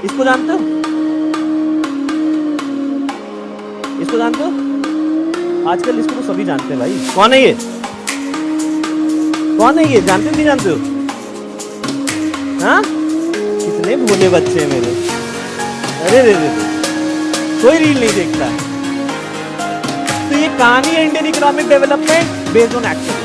इसको जानते हो? इसको जानते हो? आजकल इसको तो सभी जानते हैं भाई। कौन है ये? कौन है ये? जानते हो नहीं जानते हो? हाँ, कितने भोले बच्चे हैं मेरे। अरे रे रे, कोई रील नहीं देखता है। तो ये कहानी है Indian economic development based on action.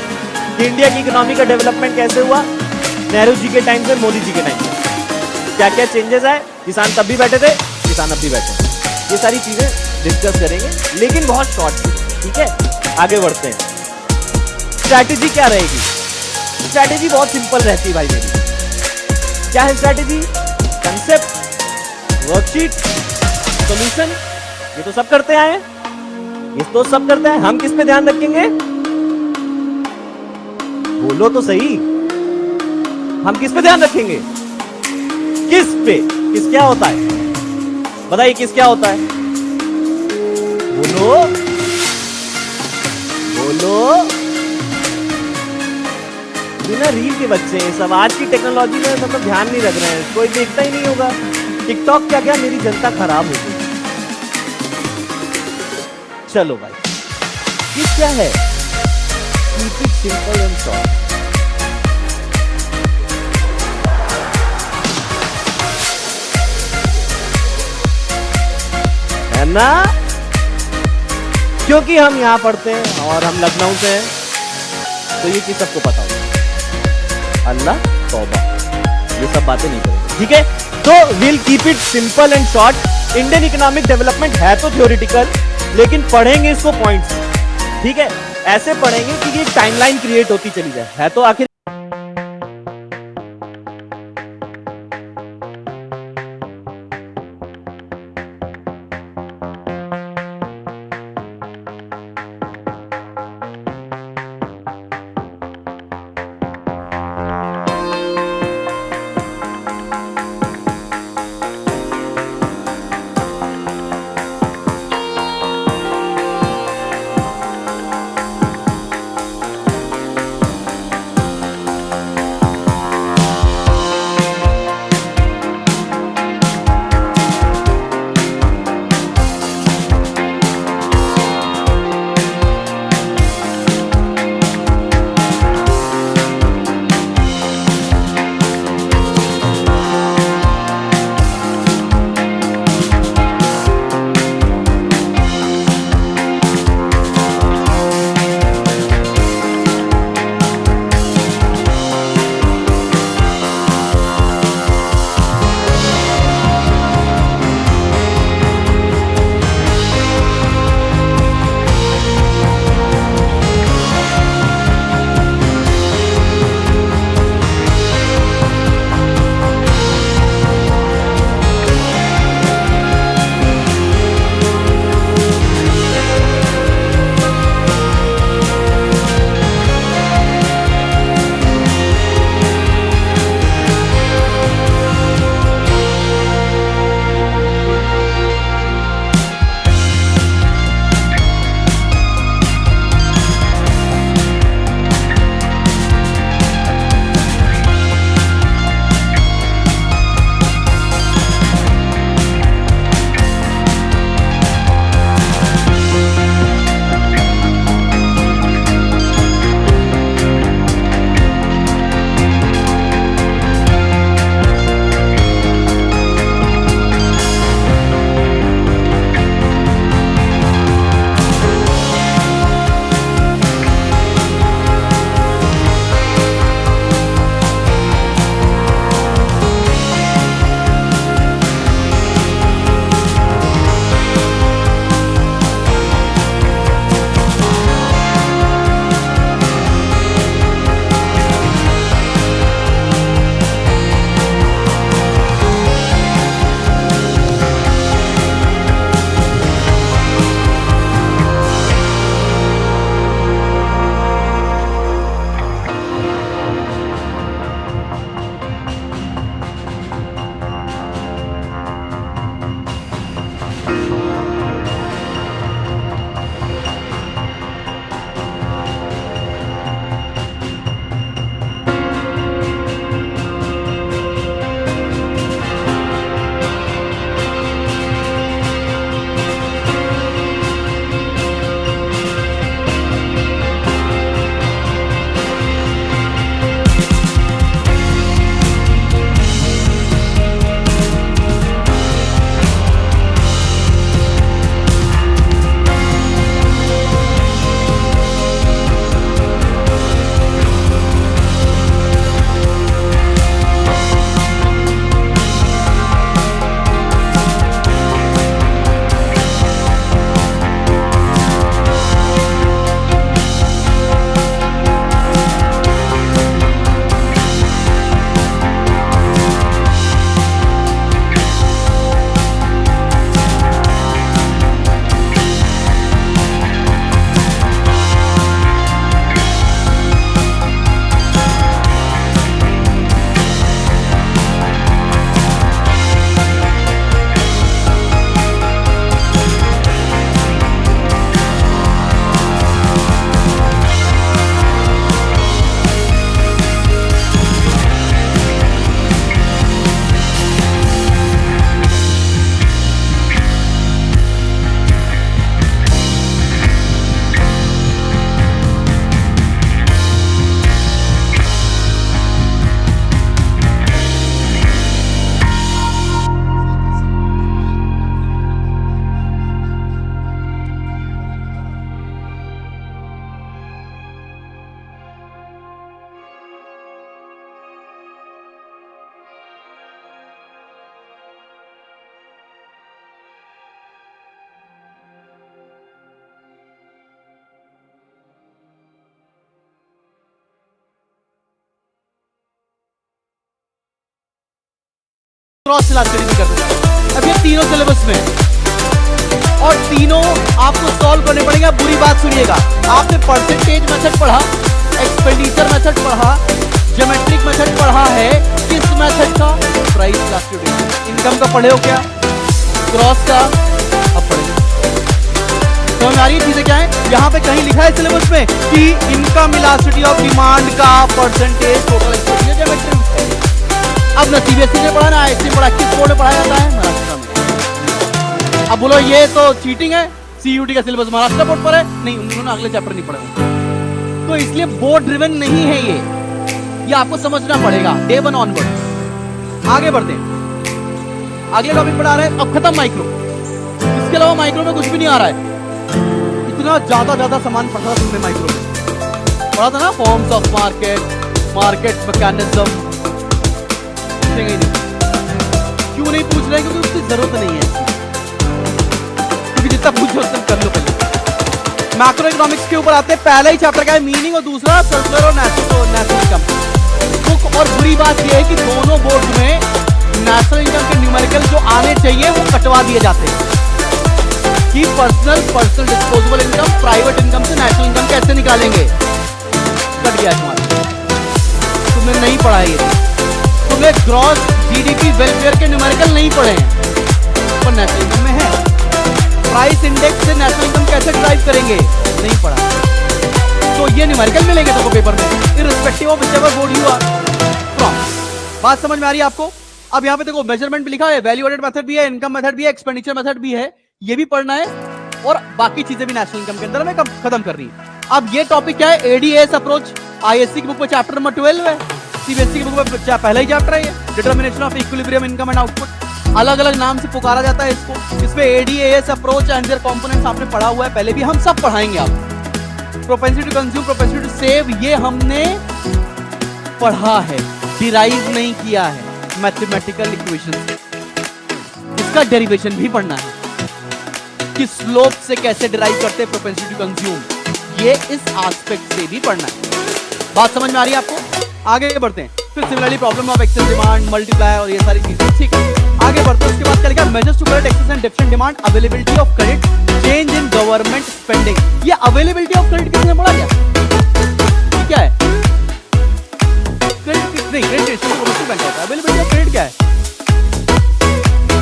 India की इकोनॉमी का डेवलपमेंट कैसे हुआ नेहरू जी के टाइम से, मोदी जी के टाइम से, क्या क्या चेंजेस आए। किसान तब भी बैठे थे, किसान अब भी बैठे। ये सारी चीजें डिस्कस करेंगे, लेकिन बहुत शॉर्ट, ठीक है। आगे बढ़ते हैं। स्ट्रैटेजी क्या रहेगी? स्ट्रैटेजी बहुत सिंपल रहती है भाई मेरी। क्या है स्ट्रैटेजी? कंसेप्ट, वर्कशीट, सॉल्यूशन, ये तो सब करते आए हैं, ये तो सब करते हैं। हम किस पे ध्यान रखेंगे? बोलो तो सही, हम किस पे ध्यान रखेंगे? किस पे? किस क्या होता है बताइए, किस क्या होता है? बोलो बोलो। बिना रील के बच्चे हैं सब, आज की टेक्नोलॉजी में मतलब ध्यान नहीं रख रहे हैं, कोई देखता ही नहीं होगा। टिकटॉक क्या क्या, मेरी जनता खराब हो गई। चलो भाई, किस क्या है? Keep it simple and short. है ना? क्योंकि हम यहां पढ़ते हैं और हम लखनऊ से हैं, तो ये चीज सबको पता होगा। अल्लाह तौबा, ये सब बातें नहीं करेंगे, ठीक है। तो will keep it simple and short. Indian economic development है तो थ्योरेटिकल, लेकिन पढ़ेंगे इसको पॉइंट्स, ठीक है। ऐसे पढ़ेंगे कि एक टाइमलाइन क्रिएट होती चली जाए, है तो आखिर क्रॉस इलास्टिसिटी भी कर देते। अब ये तीनों सिलेबस में है और तीनों आपको सॉल्व करने पड़ेगा। बुरी बात सुनिएगा, आपने परसेंटेज मेथड पढ़ा, एक्सपेंडिचर मेथड पढ़ा, ज्योमेट्रिक मेथड पढ़ा है, किस मेथड का? Price elasticity. इनकम का पढ़े हो क्या? क्रॉस का अब पढ़ेंगे। समझ आ रही है चीजें क्या है? यहाँ पे कहीं लिखा है सिलेबस में कि इनकम इलास्टिसिटी ऑफ डिमांड का परसेंटेज टोटल एक्सपेंडिचर ज्योमेट्री। अब न सीबीएसई ने पढ़ा ना आईएससी पढ़ा, किस बोर्ड में पढ़ाया जाता है? महाराष्ट्र में। अब बोलो ये तो चीटिंग है, सीयूटी का सिलेबस महाराष्ट्र बोर्ड पर है? नहीं, उन्होंने अगले चैप्टर नहीं पढ़े होंगे। तो इसलिए बोर्ड ड्रिवन नहीं है ये आपको समझना पड़ेगा डे 1 ऑनवर्ड। आगे बढ़ते हैं, अगले टॉपिक पढ़ा रहे हैं। अब खत्म माइक्रो, इसके अलावा माइक्रो में कुछ भी नहीं आ रहा है। इतना ज्यादा सामान पढ़ा था तुमने माइक्रो में, पढ़ा था ना forms of market, market mechanism. क्यों नहीं पूछ रहे? क्योंकि उसकी जरूरत नहीं है, क्योंकि जितना पूछो उतना कर लो। पहले मैक्रो इकोनॉमिक्स के ऊपर आते हैं। पहला ही चैप्टर का है मीनिंग और दूसरा सर्कुलर और नेशनल इनकम बुक। और बुरी बात यह है कि दोनों बोर्ड में नेशनल इनकम के न्यूमेरिकल जो आने चाहिए वो कटवा दिए जाते हैं कि personal disposable income, private income से नेशनल इनकम कैसे निकालेंगे। कट गया तुम्हारा, तुमने नहीं पढ़ा ये, तुमने ग्रॉस जीडीपी वेलफेयर के न्यूमेरिकल नहीं पढ़े हैं, पर नेशनल इनकम में है। प्राइस इंडेक्स से नेशनल इनकम कैसे ड्राइव करेंगे, नहीं पढ़ा। तो ये न्यूमेरिकल मिलेंगे तुमको पेपर में, irrespective of whichever board you are from. बात समझ में आ रही है आपको? अब यहाँ पे देखो मेजरमेंट भी लिखा है, वैल्यू एडेड मेथड भी है, इनकम मेथड भी है, एक्सपेंडिचर मेथड भी है, ये भी पढ़ना है और बाकी चीजें भी नेशनल इनकम के अंदर हमें खत्म करनी है। अब ये टॉपिक क्या है? ADS approach. आईएससी की बुक में चैप्टर नंबर 12 है, सीबीएसई की बुक में पहला ही चैप्टर है ये, determination of equilibrium income and output. अलग अलग नाम से पुकारा जाता है इसको। इसमें ADS approach and there components आपने पढ़ा हुआ है, पहले भी हम सब पढ़ाएंगे आपको। Propensity to consume, propensity to save, ये हमने पढ़ा है, डिराइव नहीं किया है मैथमेटिकल इक्वेशन। इसका डेरिवेशन भी पढ़ना है कि स्लोप से कैसे डिराइव करते हैं प्रोपेंसिटी टू कंज्यूम, ये इस एस्पेक्ट से भी पढ़ना है। बात समझ में आ रही है आपको? आगे बढ़ते हैं। फिर similarly problem of excess demand, multiply और ये सारी चीजें, ठीक है। आगे बढ़ते हैं, उसके बाद क्या लिखा? Measures to correct excess and different demand, availability of credit, change in government spending. ये अवेलेबिलिटी ऑफ क्रेडिट किसने पढ़ा? क्या है? क्रेडिट नहीं, क्रेडिट बैंक होता है। अवेलेबिलिटी ऑफ क्रेडिट क्या है?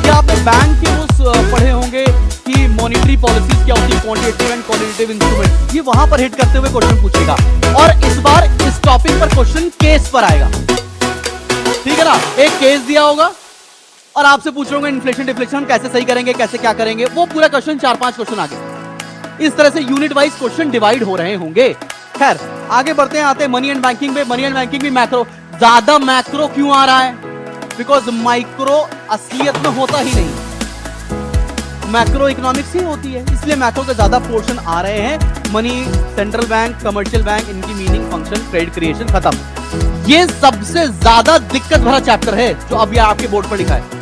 क्या आपने बैंक के वो पढ़े होंगे कि मॉनेटरी पॉलिसीज क्या होती है, क्वांटिटेटिव एंड क्वालिटेटिव इंस्ट्रूमेंट, ये वहां पर हिट करते हुए क्वेश्चन पूछेगा। और इस बार इस टॉपिक पर क्वेश्चन केस पर आएगा, ठीक है ना? एक केस दिया होगा और आपसे पूछ रहे होंगे इन्फ्लेशन डिफ्लेक्शन हम कैसे सही करेंगे, कैसे क्या करेंगे, वो पूरा क्वेश्चन 4-5 क्वेश्चन आगे। इस तरह से यूनिट वाइज क्वेश्चन डिवाइड हो रहे होंगे। खैर आगे बढ़ते हैं, आते हैं मनी एंड बैंकिंग पे। मनी एंड बैंकिंग भी मैक्रो, ज्यादा मैक्रो क्यों आ रहा है? बिकॉज माइक्रो असलियत में होता ही नहीं, मैक्रो इकोनॉमिक्स ही होती है, इसलिए मैक्रो के ज्यादा पोर्शन आ रहे हैं। Money, central bank, commercial bank, इनकी मीनिंग, फंक्शन, क्रेडिट क्रिएशन, खत्म। ये सबसे ज्यादा दिक्कत भरा चैप्टर है जो अभी आपके बोर्ड पर लिखा है।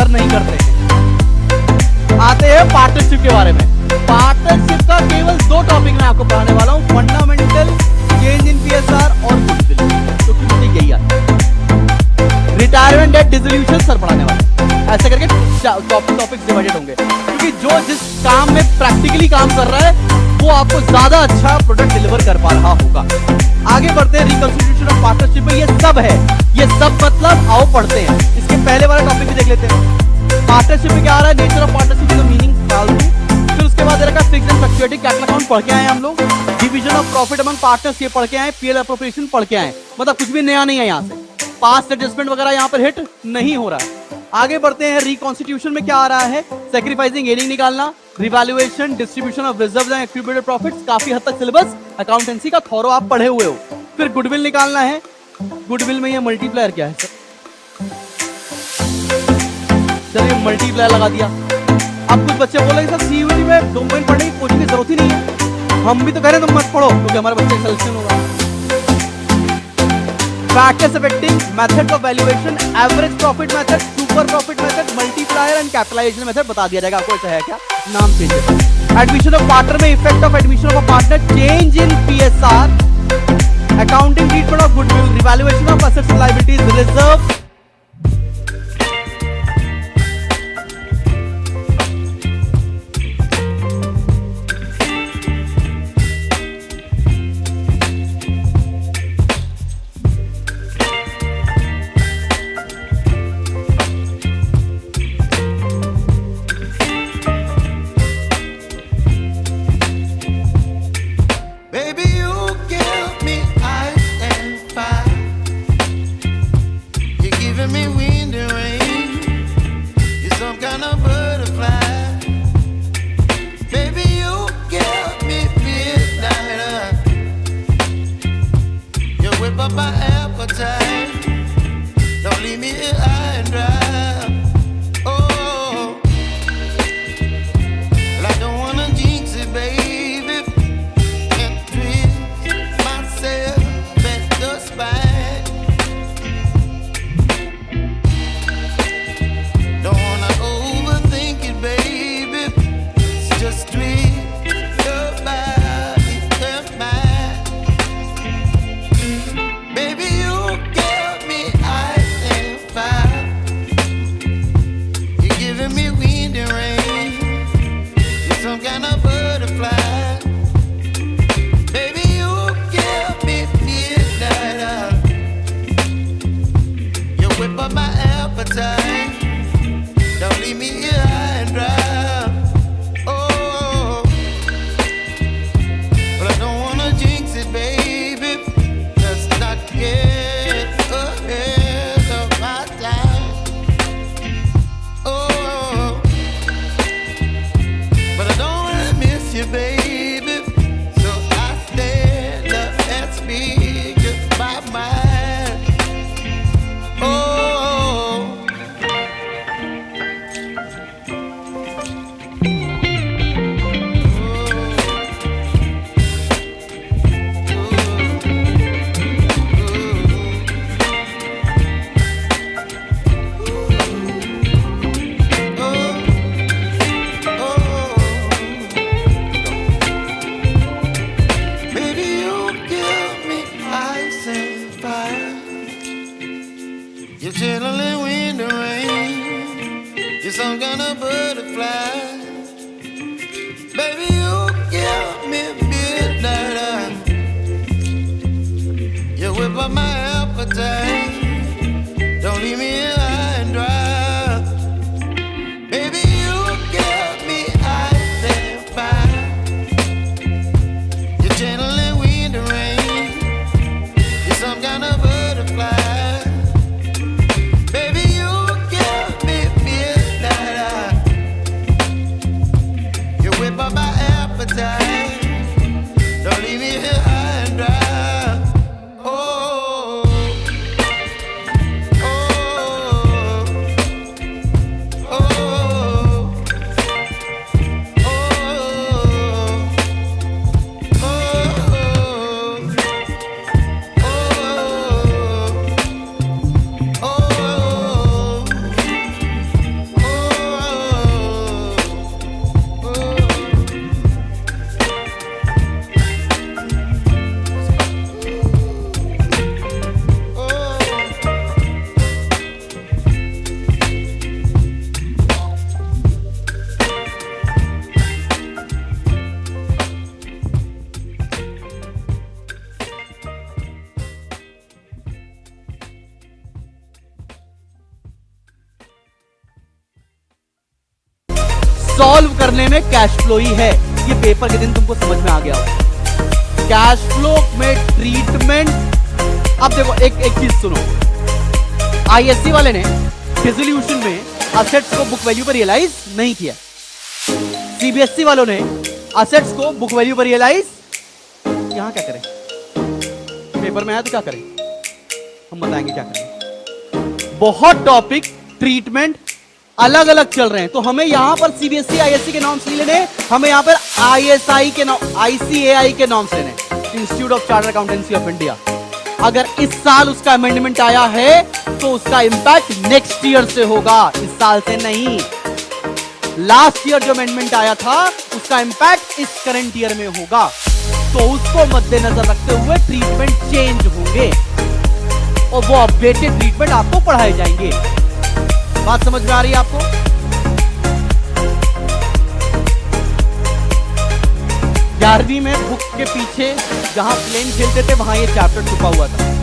कवर नहीं करते हैं। आते हैं पार्टनरशिप के बारे में। पार्टनरशिप का केवल 2 टॉपिक मैं आपको पढ़ाने वाला हूं, फंडामेंटल, चेंज इन पीएसआर और गुडविल। तो क्योंकि यही आता है। रिटायरमेंट डेट डिसोल्यूशन सर पढ़ाने वाले, ऐसे करके टॉपिक्स डिवाइडेड होंगे, क्योंकि जो जिस काम में प्रैक्टिकली काम कर रहा है वो आपको ज्यादा अच्छा प्रोडक्ट डिलीवर कर पा रहा होगा। आगे बढ़ते हैं, रिकंस्टिट्यूशन ऑफ पार्टनरशिप में ये सब है। ये सब मतलब आओ पढ़ते हैं। इसके पहले वाला टॉपिक भी देख लेते हैं। पार्टनरशिप में क्या आ रहा है, नेचर ऑफ पार्टनरशिप का मीनिंग डाल दूं। फिर उसके बाद रखा fixed and fluctuating capital account पढ़ के आए हम लोग। Division of profit among partners ये पढ़ के आए। पीएल एप्रोप्रिएशन पढ़ के आए। मतलब कुछ भी नया नहीं है यहाँ से। पास्ट एडजस्टमेंट वगैरह यहाँ पर हिट नहीं हो रहा है। आगे बढ़ते हैं, रिकॉन्स्टिट्यूशन में क्या आ रहा है, सैक्रिफाइसिंग एर्निंग निकालना, revaluation, distribution of reserves and accumulated profits. काफी हद तक सिलेबस अकाउंटेंसी का थोरो आप पढ़े हुए हो। फिर गुडविल निकालना है। गुडविल में ये मल्टीप्लायर क्या है सर ये मल्टीप्लायर लगा दिया। अब कुछ बच्चे बोलेंगे सर सीयूटी में डोमेन पढ़ने की कोचिंग की जरूरत ही नहीं है। हम भी तो कह रहे हैं तुम मत पढ़ो, क्योंकि हमारे बच्चे सिलेक्शन होगा। Factors affecting methods of valuation, average profit method, super profit method, multiplier and capitalization method बता दिया जाएगा आपको। ऐसा है क्या, नाम चेंज है। एडमिशन ऑफ पार्टनर में effect of admission of partner, change in PSR, accounting treatment of goodwill, revaluation of assets and liabilities, reserve. Don't leave me here high and dry. Oh. Solve करने में cash flow ही है। ये paper के दिन तुमको समझ में आ गया हो। कैश फ्लो में ट्रीटमेंट। अब देखो एक चीज सुनो, आईएससी वाले ने डिसोल्यूशन में असेट्स को बुक वैल्यू पर रियलाइज नहीं किया। सीबीएसई वालों ने असेट्स को बुक वैल्यू पर रियलाइज। यहां क्या करें? पेपर में आया तो क्या करें? हम बताएंगे क्या करें। बहुत टॉपिक ट्रीटमेंट अलग अलग चल रहे हैं, तो हमें यहां पर सीबीएसई आईएससी के नॉर्म्स नहीं लेने, हमें यहां पर आईएसआई के आईसीएआई के नॉर्म्स लेने, institute of chartered accountancy of India. अगर इस साल उसका अमेंडमेंट आया है तो उसका इंपैक्ट नेक्स्ट ईयर से होगा, इस साल से नहीं। लास्ट ईयर जो अमेंडमेंट आया था उसका इंपैक्ट इस करंट ईयर में होगा, तो उसको मद्देनजर रखते हुए ट्रीटमेंट चेंज होंगे और वो अपडेटेड ट्रीटमेंट आपको पढ़ाए जाएंगे। बात समझ में आ रही है आपको? ग्यारहवीं में बुक के पीछे जहां प्लेन खेलते थे वहां ये चैप्टर छुपा हुआ था।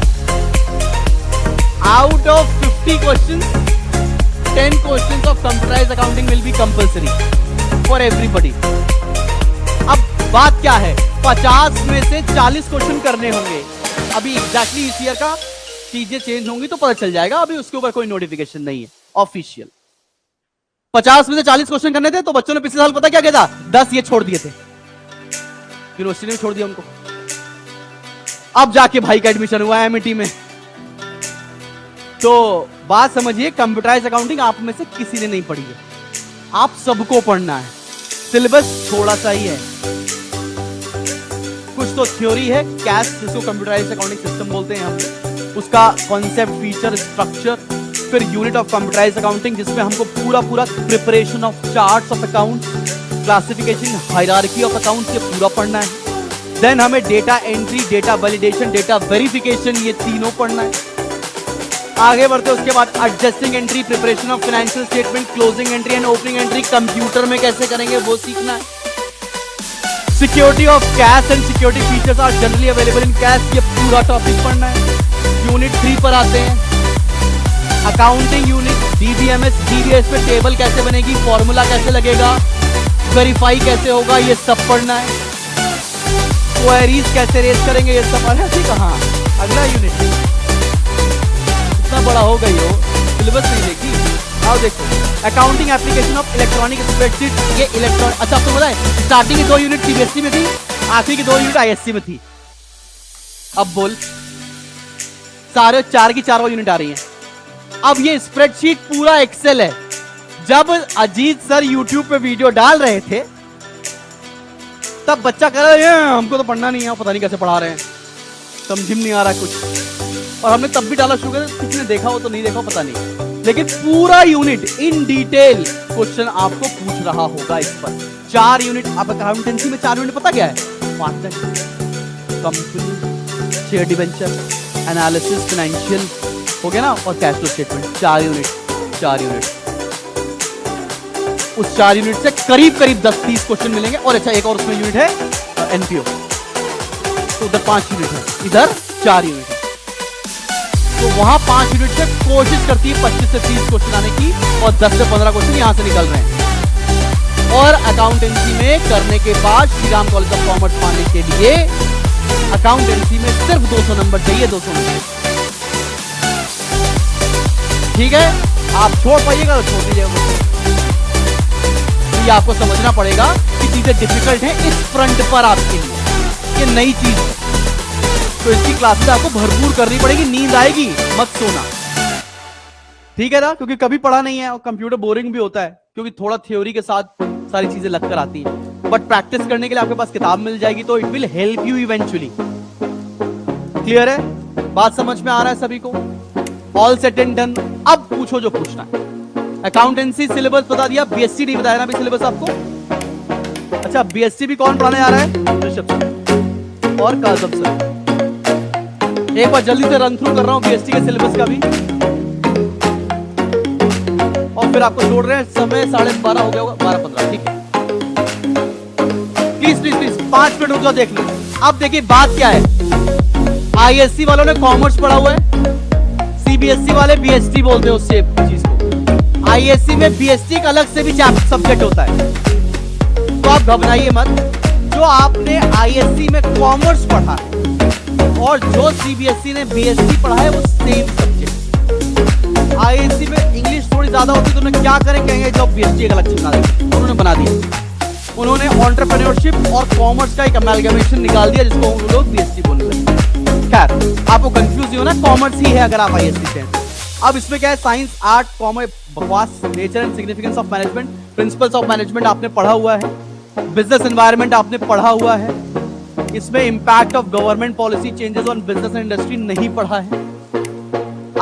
Out of 50 questions 10 questions of computerised accounting will be compulsory for everybody. अब बात क्या है, 50 में से 40 क्वेश्चन करने होंगे। अभी एग्जैक्टली इस ईयर का चीजें चेंज होंगी तो पता चल जाएगा, अभी उसके ऊपर कोई नोटिफिकेशन नहीं है ऑफिशियल। 50 में से 40 क्वेश्चन करने थे, तो बच्चों ने पिछले साल पता क्या किया था? 10 ये छोड़ दिए थे, यूनिवर्सिटी ने छोड़ दिया उनको। अब जाके भाई का एडमिशन हुआ है एमईटी में। तो बात समझिए, कंप्यूटराइज्ड अकाउंटिंग आप में से किसी ने नहीं पढ़ी है, आप सबको पढ़ना है। सिलेबस थोड़ा सा ही है, कुछ तो थ्योरी है, कैश जिसको कंप्यूटराइज्ड अकाउंटिंग सिस्टम बोलते हैं हम, उसका कॉन्सेप्ट, फीचर, स्ट्रक्चर, फिर यूनिट ऑफ कंप्यूटराइज्ड अकाउंटिंग जिसमें हमको पूरा preparation of charts of account, classification, hierarchy of accounts ये पूरा पढ़ना है। देन हमें data entry, data validation, data verification ये तीनों पढ़ना है। आगे बढ़ते उसके बाद adjusting entry, preparation of financial statement, closing entry and opening entry computer में कैसे करेंगे वो सीखना है। Security of cash and security features are generally available in cash, ये पूरा टॉपिक पढ़ना है। यूनिट 3 पर आते हैं, अकाउंटिंग यूनिट, डीबीएमएस, डीबीएस पे टेबल कैसे बनेगी, फॉर्मूला कैसे लगेगा, वेरीफाई कैसे होगा, ये सब पढ़ना है। क्वेरीज कैसे रेज करेंगे, ये सब पढ़ना है। कहाँ अगला यूनिट, इतना बड़ा हो गई हो, सिलेबस नहीं देखी। आओ देखो, accounting application of electronic spreadsheet, ये इलेक्ट्रॉनिक। अच्छा आपको पता है स्टार्टिंग की 2 यूनिट सीबीएसई में थी, आखिरी की 2 यूनिट आईएससी में थी। अब बोल, सारे 4 की 4 यूनिट आ रही हैं। अब ये स्प्रेडशीट पूरा एक्सेल है। जब अजीत सर यूट्यूब पे वीडियो डाल रहे थे तब बच्चा कह रहा है हमको तो पढ़ना नहीं है, पता नहीं कैसे पढ़ा रहे हैं, समझ में नहीं आ रहा कुछ। और हमने तब भी डाला शुरू कर, किसी ने देखा हो तो नहीं देखा पता नहीं, लेकिन पूरा यूनिट इन डिटेल क्वेश्चन आपको पूछ रहा होगा इस पर। 4 यूनिट। अब अकाउंटेंसी में 4 यूनिट पता क्या है? Partnership, company, share debenture, analysis, financial हो गया ना, और कैश फ्लो स्टेटमेंट। 4 यूनिट। उस 4 यूनिट से करीब 10-30 क्वेश्चन मिलेंगे। और अच्छा एक और उसमें यूनिट है एनपीओ, तो उधर 5 यूनिट है, इधर 4 यूनिट है। तो वहां 5 यूनिट से कोशिश करती है 25 से 30 क्वेश्चन आने की, और 10 से 15 क्वेश्चन यहां से निकल रहे हैं। और अकाउंटेंसी में करने के बाद श्रीराम कॉलेज ऑफ कॉमर्स पाने के लिए अकाउंटेंसी में सिर्फ 200 नंबर चाहिए, 200 नंबर। ठीक है, आप छोड़ पाइएगा तो छोड़ दीजिएगा। ये आपको समझना पड़ेगा कि चीजें डिफिकल्ट हैं इस फ्रंट पर आपके लिए, ये नई चीज है, तो इसकी क्लासेस आपको भरपूर करनी पड़ेगी। नींद आएगी मत सोना, ठीक है ना, क्योंकि कभी पढ़ा नहीं है और कंप्यूटर बोरिंग भी होता है, क्योंकि थोड़ा थ्योरी के साथ सारी चीजें लगकर आती हैं। बट प्रैक्टिस करने के लिए आपके पास किताब मिल जाएगी, तो it will help you eventually. Clear है? बात समझ में आ रहा है सभी को? All set and done. अब पूछो जो पूछना है। अकाउंटेंसी सिलेबस बता दिया, बीएससी नहीं बताया ना अभी सिलेबस आपको। अच्छा, बीएससी भी कौन पढ़ाने आ रहा है? ऋषभ सर और काजम सर। एक बार जल्दी से रन थ्रू कर रहा हूं बीएससी के सिलेबस का भी, और फिर आपको छोड़ रहे हैं। समय 12:30 हो गया होगा, 12:15, ठीक है। प्लीज 5 मिनट रुक जाओ, देख लो। अब देखिए बात क्या है, आईएससी वालों ने कॉमर्स पढ़ा हुआ है, सीबीएसई वाले बीएसटी बोलते हैं उस चीज को। आईएससी में बीएससी का अलग से भी सब्जेक्ट होता है, तो आप घबराइए मत। जो आपने आईएससी में कॉमर्स पढ़ा है और जो सीबीएसई ने बीएससी पढ़ा है वो सेम सब्जेक्ट। आईएससी में इंग्लिश थोड़ी ज्यादा होती है तो उन्हें क्या करें, कहेंगे जब बीएससी एक अलग चीज बना देंगे, उन्होंने बना दिया। उन्होंने एंटरप्रेन्योरशिप और कॉमर्स का एक अमेलगमेशन निकाल दिया जिसको वो लोग बीएससी बोलने लगे। खैर आपको कंफ्यूज नहीं होना, कॉमर्स ही है अगर आप आईएससी से हैं। अब इसमें क्या है, साइंस, आर्ट, कॉमर्स, बकवास, nature and significance of management, principles of management आपने पढ़ा हुआ है, बिजनेस एनवायरनमेंट आपने पढ़ा हुआ है। इसमें impact of government policy changes on business and industry नहीं पढ़ा है।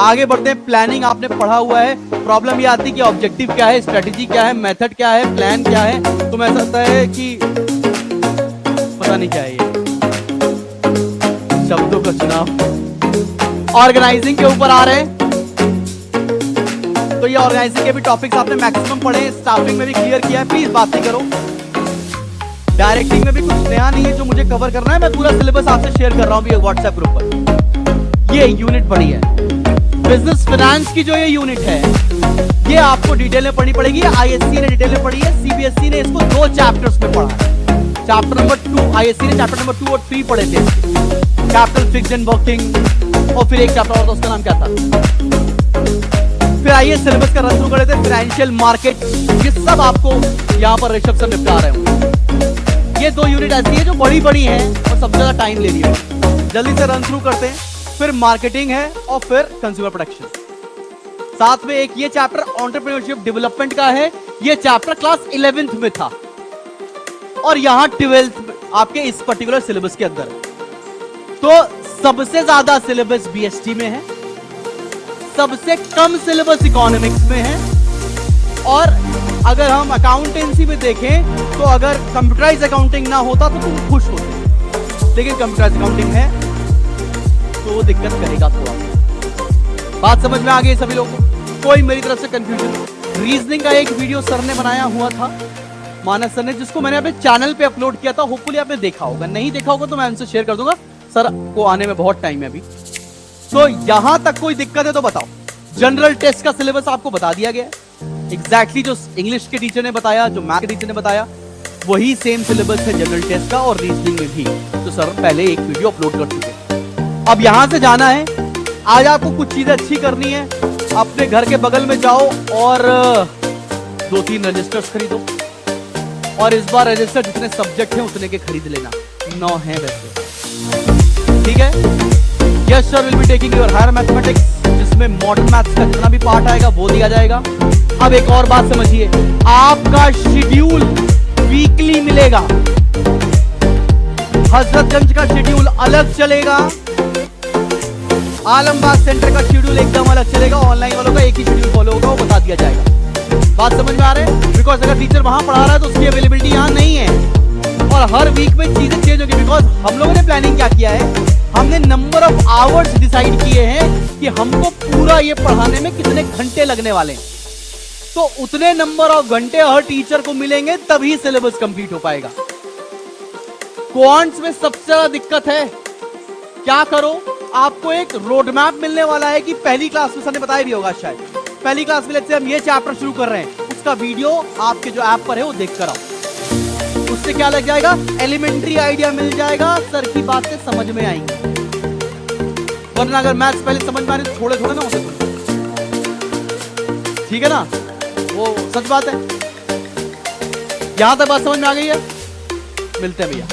आगे बढ़ते हैं, प्लानिंग आपने पढ़ा हुआ है। प्रॉब्लम ये आती है कि ऑब्जेक्टिव क्या है, स्ट्रेटेजी क्या है, मेथड क्या है, प्लान क्या है। तो मैं समझता है कि पता नहीं क्या है ये शब्दों का चुनाव। ऑर्गेनाइजिंग के ऊपर आ रहे हैं, तो ये ऑर्गेनाइजिंग के भी टॉपिक्स आपने मैक्सिमम पढ़े, स्टाफिंग में भी क्लियर किया है। प्लीज बात नहीं करो, डायरेक्टिंग में भी कुछ नया नहीं है जो मुझे कवर करना है। मैं पूरा सिलेबस आपसे शेयर कर रहा हूं व्हाट्सएप ग्रुप पर। ये यूनिट पढ़ी है, बिजनेस फाइनेंस की जो ये यूनिट है ये आपको डिटेल में पढ़नी पड़ेगी। आईएससी ने डिटेल में पढ़ी है, सीबीएसई ने इसको 2 चैप्टर्स में पढ़ा है। चैप्टर नंबर 2 आईएससी ने चैप्टर नंबर 2 और 3 पढ़े थे, कैपिटल फिक्स्ड एंड वर्किंग, और फिर एक चैप्टर और था, उसका नाम क्या था। फिर आइए सिलेबस का रन थ्रू कर लेते हैं। फाइनेंशियल मार्केट, ये सब आपको यहाँ पर ऋषभ से निपटा रहे होंगे। ये 2 यूनिट ऐसी है जो बड़ी बड़ी हैं और सबसे ज्यादा टाइम ले रही है। जल्दी से रन थ्रू करते हैं। फिर मार्केटिंग है और फिर कंज्यूमर प्रोडक्शन। साथ में एक ये चैप्टर एंटरप्रेन्योरशिप डेवलपमेंट का है। ये चैप्टर क्लास 11th में था और यहां 12th आपके इस पर्टिकुलर सिलेबस के अंदर। तो सबसे ज्यादा सिलेबस बीएसटी में है, सबसे कम सिलेबस इकोनॉमिक्स में है। और अगर हम अकाउंटेंसी में देखें तो अगर कंप्यूटराइज अकाउंटिंग ना होता तो तुम खुश होते, लेकिन कंप्यूटराइज अकाउंटिंग है तो वो दिक्कत करेगा थोड़ा। बात समझ में आ गई सभी लोगों को? कोई मेरी तरफ से कंफ्यूजन? रीजनिंग का एक वीडियो सर ने बनाया हुआ था, मानस सर ने, जिसको मैंने अपने चैनल पे अपलोड किया था। होपफुली आपने देखा होगा, नहीं देखा होगा तो मैं उनसे शेयर कर दूंगा। सर को आने में बहुत टाइम है अभी। तो यहां तक कोई दिक्कत है तो बताओ। जनरल टेस्ट का सिलेबस आपको बता दिया गया है एग्जैक्टली, जो इंग्लिश के टीचर ने बताया, जो मैथ के टीचर ने बताया, वही सेम सिलेबस है जनरल टेस्ट का और रीजनिंग में भी। तो सर पहले एक वीडियो अपलोड कर चुके हैं। अब यहां से जाना है, आज आपको कुछ चीजें अच्छी करनी है। अपने घर के बगल में जाओ और 2-3 रजिस्टर्स खरीदो, और इस बार रजिस्टर जितने सब्जेक्ट हैं उतने के खरीद लेना। 9 हैं वैसे, ठीक है। Yes sir, will be taking your higher mathematics, जिसमें मॉडर्न मैथ्स का जितना भी पार्ट आएगा वो दिया जाएगा। अब एक और बात समझिए, आपका शेड्यूल वीकली मिलेगा। हजरतगंज का शेड्यूल अलग चलेगा, आलमबाग सेंटर का शेड्यूल एकदम अलग चलेगा। ऑनलाइन वालों का एक ही शेड्यूल फॉलो होगा, वो बता दिया जाएगा। बात समझ में आ रहा है? बिकॉज अगर टीचर वहां पढ़ा रहा है तो उसकी अवेलेबिलिटी यहाँ नहीं है, और हर वीक में चीजें चेंज होगी। बिकॉज हम लोगों ने प्लानिंग क्या किया है, हमने नंबर ऑफ आवर्स डिसाइड किए हैं कि हमको पूरा ये पढ़ाने में कितने घंटे लगने वाले हैं। तो उतने नंबर ऑफ घंटे हर टीचर को मिलेंगे, तभी सिलेबस कंप्लीट हो पाएगा। क्वांट्स में सबसे ज्यादा दिक्कत है, क्या करो, आपको एक रोड मैप मिलने वाला है कि पहली क्लास में सर ने बताया भी होगा शायद, पहली क्लास में लेते हम ये चैप्टर शुरू कर रहे हैं, उसका वीडियो आपके जो ऐप पर है वो देख कर आओ। उससे क्या लग जाएगा, एलिमेंट्री आइडिया मिल जाएगा, सर की बातें समझ में आएंगी। वरना अगर मैथ्स पहले समझ में आ रही तो थोड़े थोड़े ना होते, ठीक है ना, वो सच बात है। यहां तक बात समझ में आ गई है? मिलते हैं भैया।